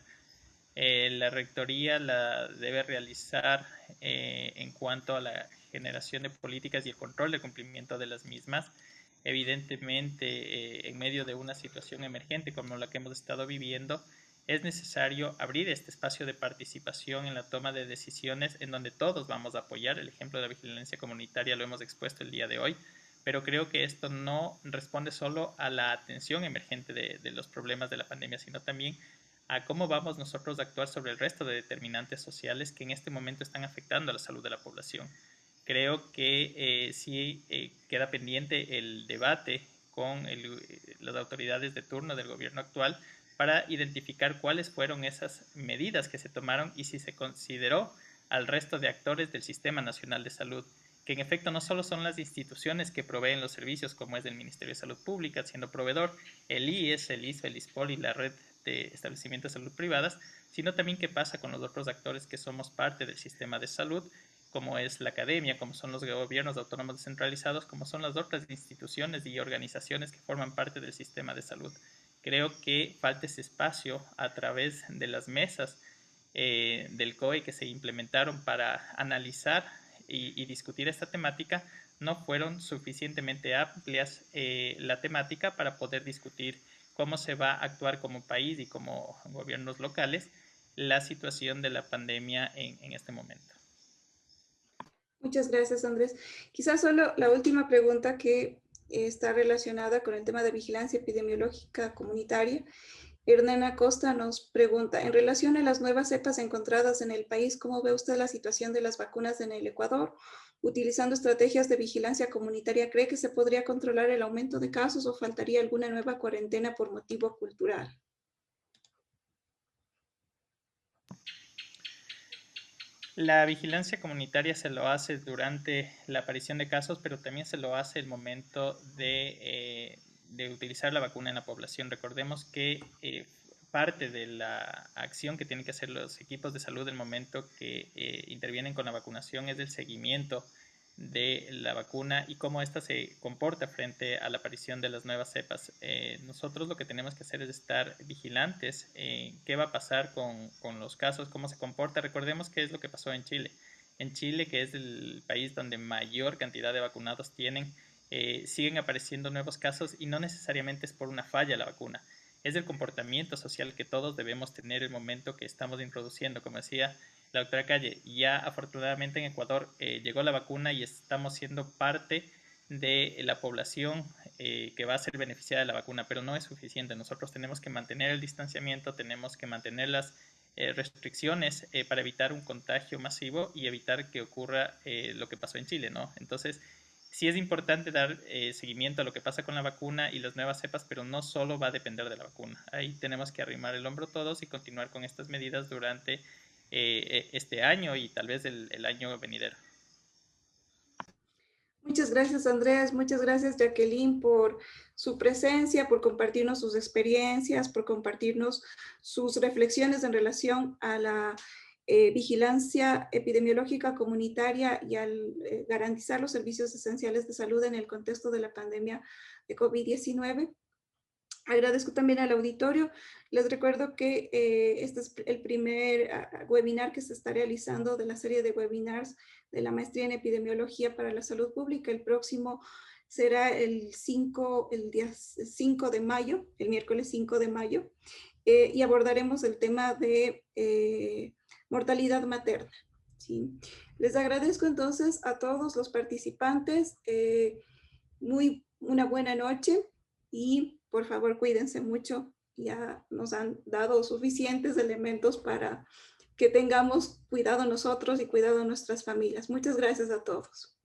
C: La Rectoría la debe realizar en cuanto a la generación de políticas y el control del cumplimiento de las mismas. Evidentemente, en medio de una situación emergente como la que hemos estado viviendo, es necesario abrir este espacio de participación en la toma de decisiones en donde todos vamos a apoyar. El ejemplo de la vigilancia comunitaria lo hemos expuesto el día de hoy, pero creo que esto no responde solo a la atención emergente de los problemas de la pandemia, sino también a cómo vamos nosotros a actuar sobre el resto de determinantes sociales que en este momento están afectando a la salud de la población. Creo que sí queda pendiente el debate con las autoridades de turno del gobierno actual para identificar cuáles fueron esas medidas que se tomaron y si se consideró al resto de actores del Sistema Nacional de Salud, que en efecto no solo son las instituciones que proveen los servicios, como es el Ministerio de Salud Pública, siendo proveedor, el IES, el ISFE, el ISPOL y la red de establecimientos de salud privadas, sino también qué pasa con los otros actores que somos parte del sistema de salud, como es la academia, como son los gobiernos autónomos descentralizados, como son las otras instituciones y organizaciones que forman parte del sistema de salud. Creo que falta ese espacio a través de las mesas del COE que se implementaron para analizar y discutir esta temática, no fueron suficientemente amplias la temática para poder discutir cómo se va a actuar como país y como gobiernos locales la situación de la pandemia en este momento.
A: Muchas gracias, Andrés. Quizás solo la última pregunta que está relacionada con el tema de vigilancia epidemiológica comunitaria. Hernán Acosta nos pregunta, en relación a las nuevas cepas encontradas en el país, ¿cómo ve usted la situación de las vacunas en el Ecuador? Utilizando estrategias de vigilancia comunitaria, ¿cree que se podría controlar el aumento de casos o faltaría alguna nueva cuarentena por motivo cultural?
C: La vigilancia comunitaria se lo hace durante la aparición de casos, pero también se lo hace el momento de utilizar la vacuna en la población. Recordemos que parte de la acción que tienen que hacer los equipos de salud el momento que intervienen con la vacunación es el seguimiento de la vacuna y cómo ésta se comporta frente a la aparición de las nuevas cepas. Nosotros lo que tenemos que hacer es estar vigilantes qué va a pasar con los casos, cómo se comporta. Recordemos qué es lo que pasó en Chile. En Chile, que es el país donde mayor cantidad de vacunados tienen, siguen apareciendo nuevos casos y no necesariamente es por una falla de la vacuna. Es el comportamiento social que todos debemos tener el momento que estamos introduciendo. Como decía la doctora Calle, ya afortunadamente en Ecuador llegó la vacuna y estamos siendo parte de la población que va a ser beneficiada de la vacuna, pero no es suficiente. Nosotros tenemos que mantener el distanciamiento, tenemos que mantener las restricciones para evitar un contagio masivo y evitar que ocurra lo que pasó en Chile, ¿no? Entonces, sí es importante dar seguimiento a lo que pasa con la vacuna y las nuevas cepas, pero no solo va a depender de la vacuna. Ahí tenemos que arrimar el hombro todos y continuar con estas medidas durante este año y tal vez el año venidero.
A: Muchas gracias, Andrés. Muchas gracias, Jacqueline, por su presencia, por compartirnos sus experiencias, por compartirnos sus reflexiones en relación a la vigilancia epidemiológica comunitaria y al garantizar los servicios esenciales de salud en el contexto de la pandemia de COVID-19. Agradezco también al auditorio. Les recuerdo que este es el primer webinar que se está realizando de la serie de webinars de la Maestría en Epidemiología para la Salud Pública. El próximo será el día 5 de mayo, el miércoles 5 de mayo, y abordaremos el tema de mortalidad materna. ¿Sí? Les agradezco entonces a todos los participantes. Una buena noche y por favor cuídense mucho. Ya nos han dado suficientes elementos para que tengamos cuidado nosotros y cuidado nuestras familias. Muchas gracias a todos.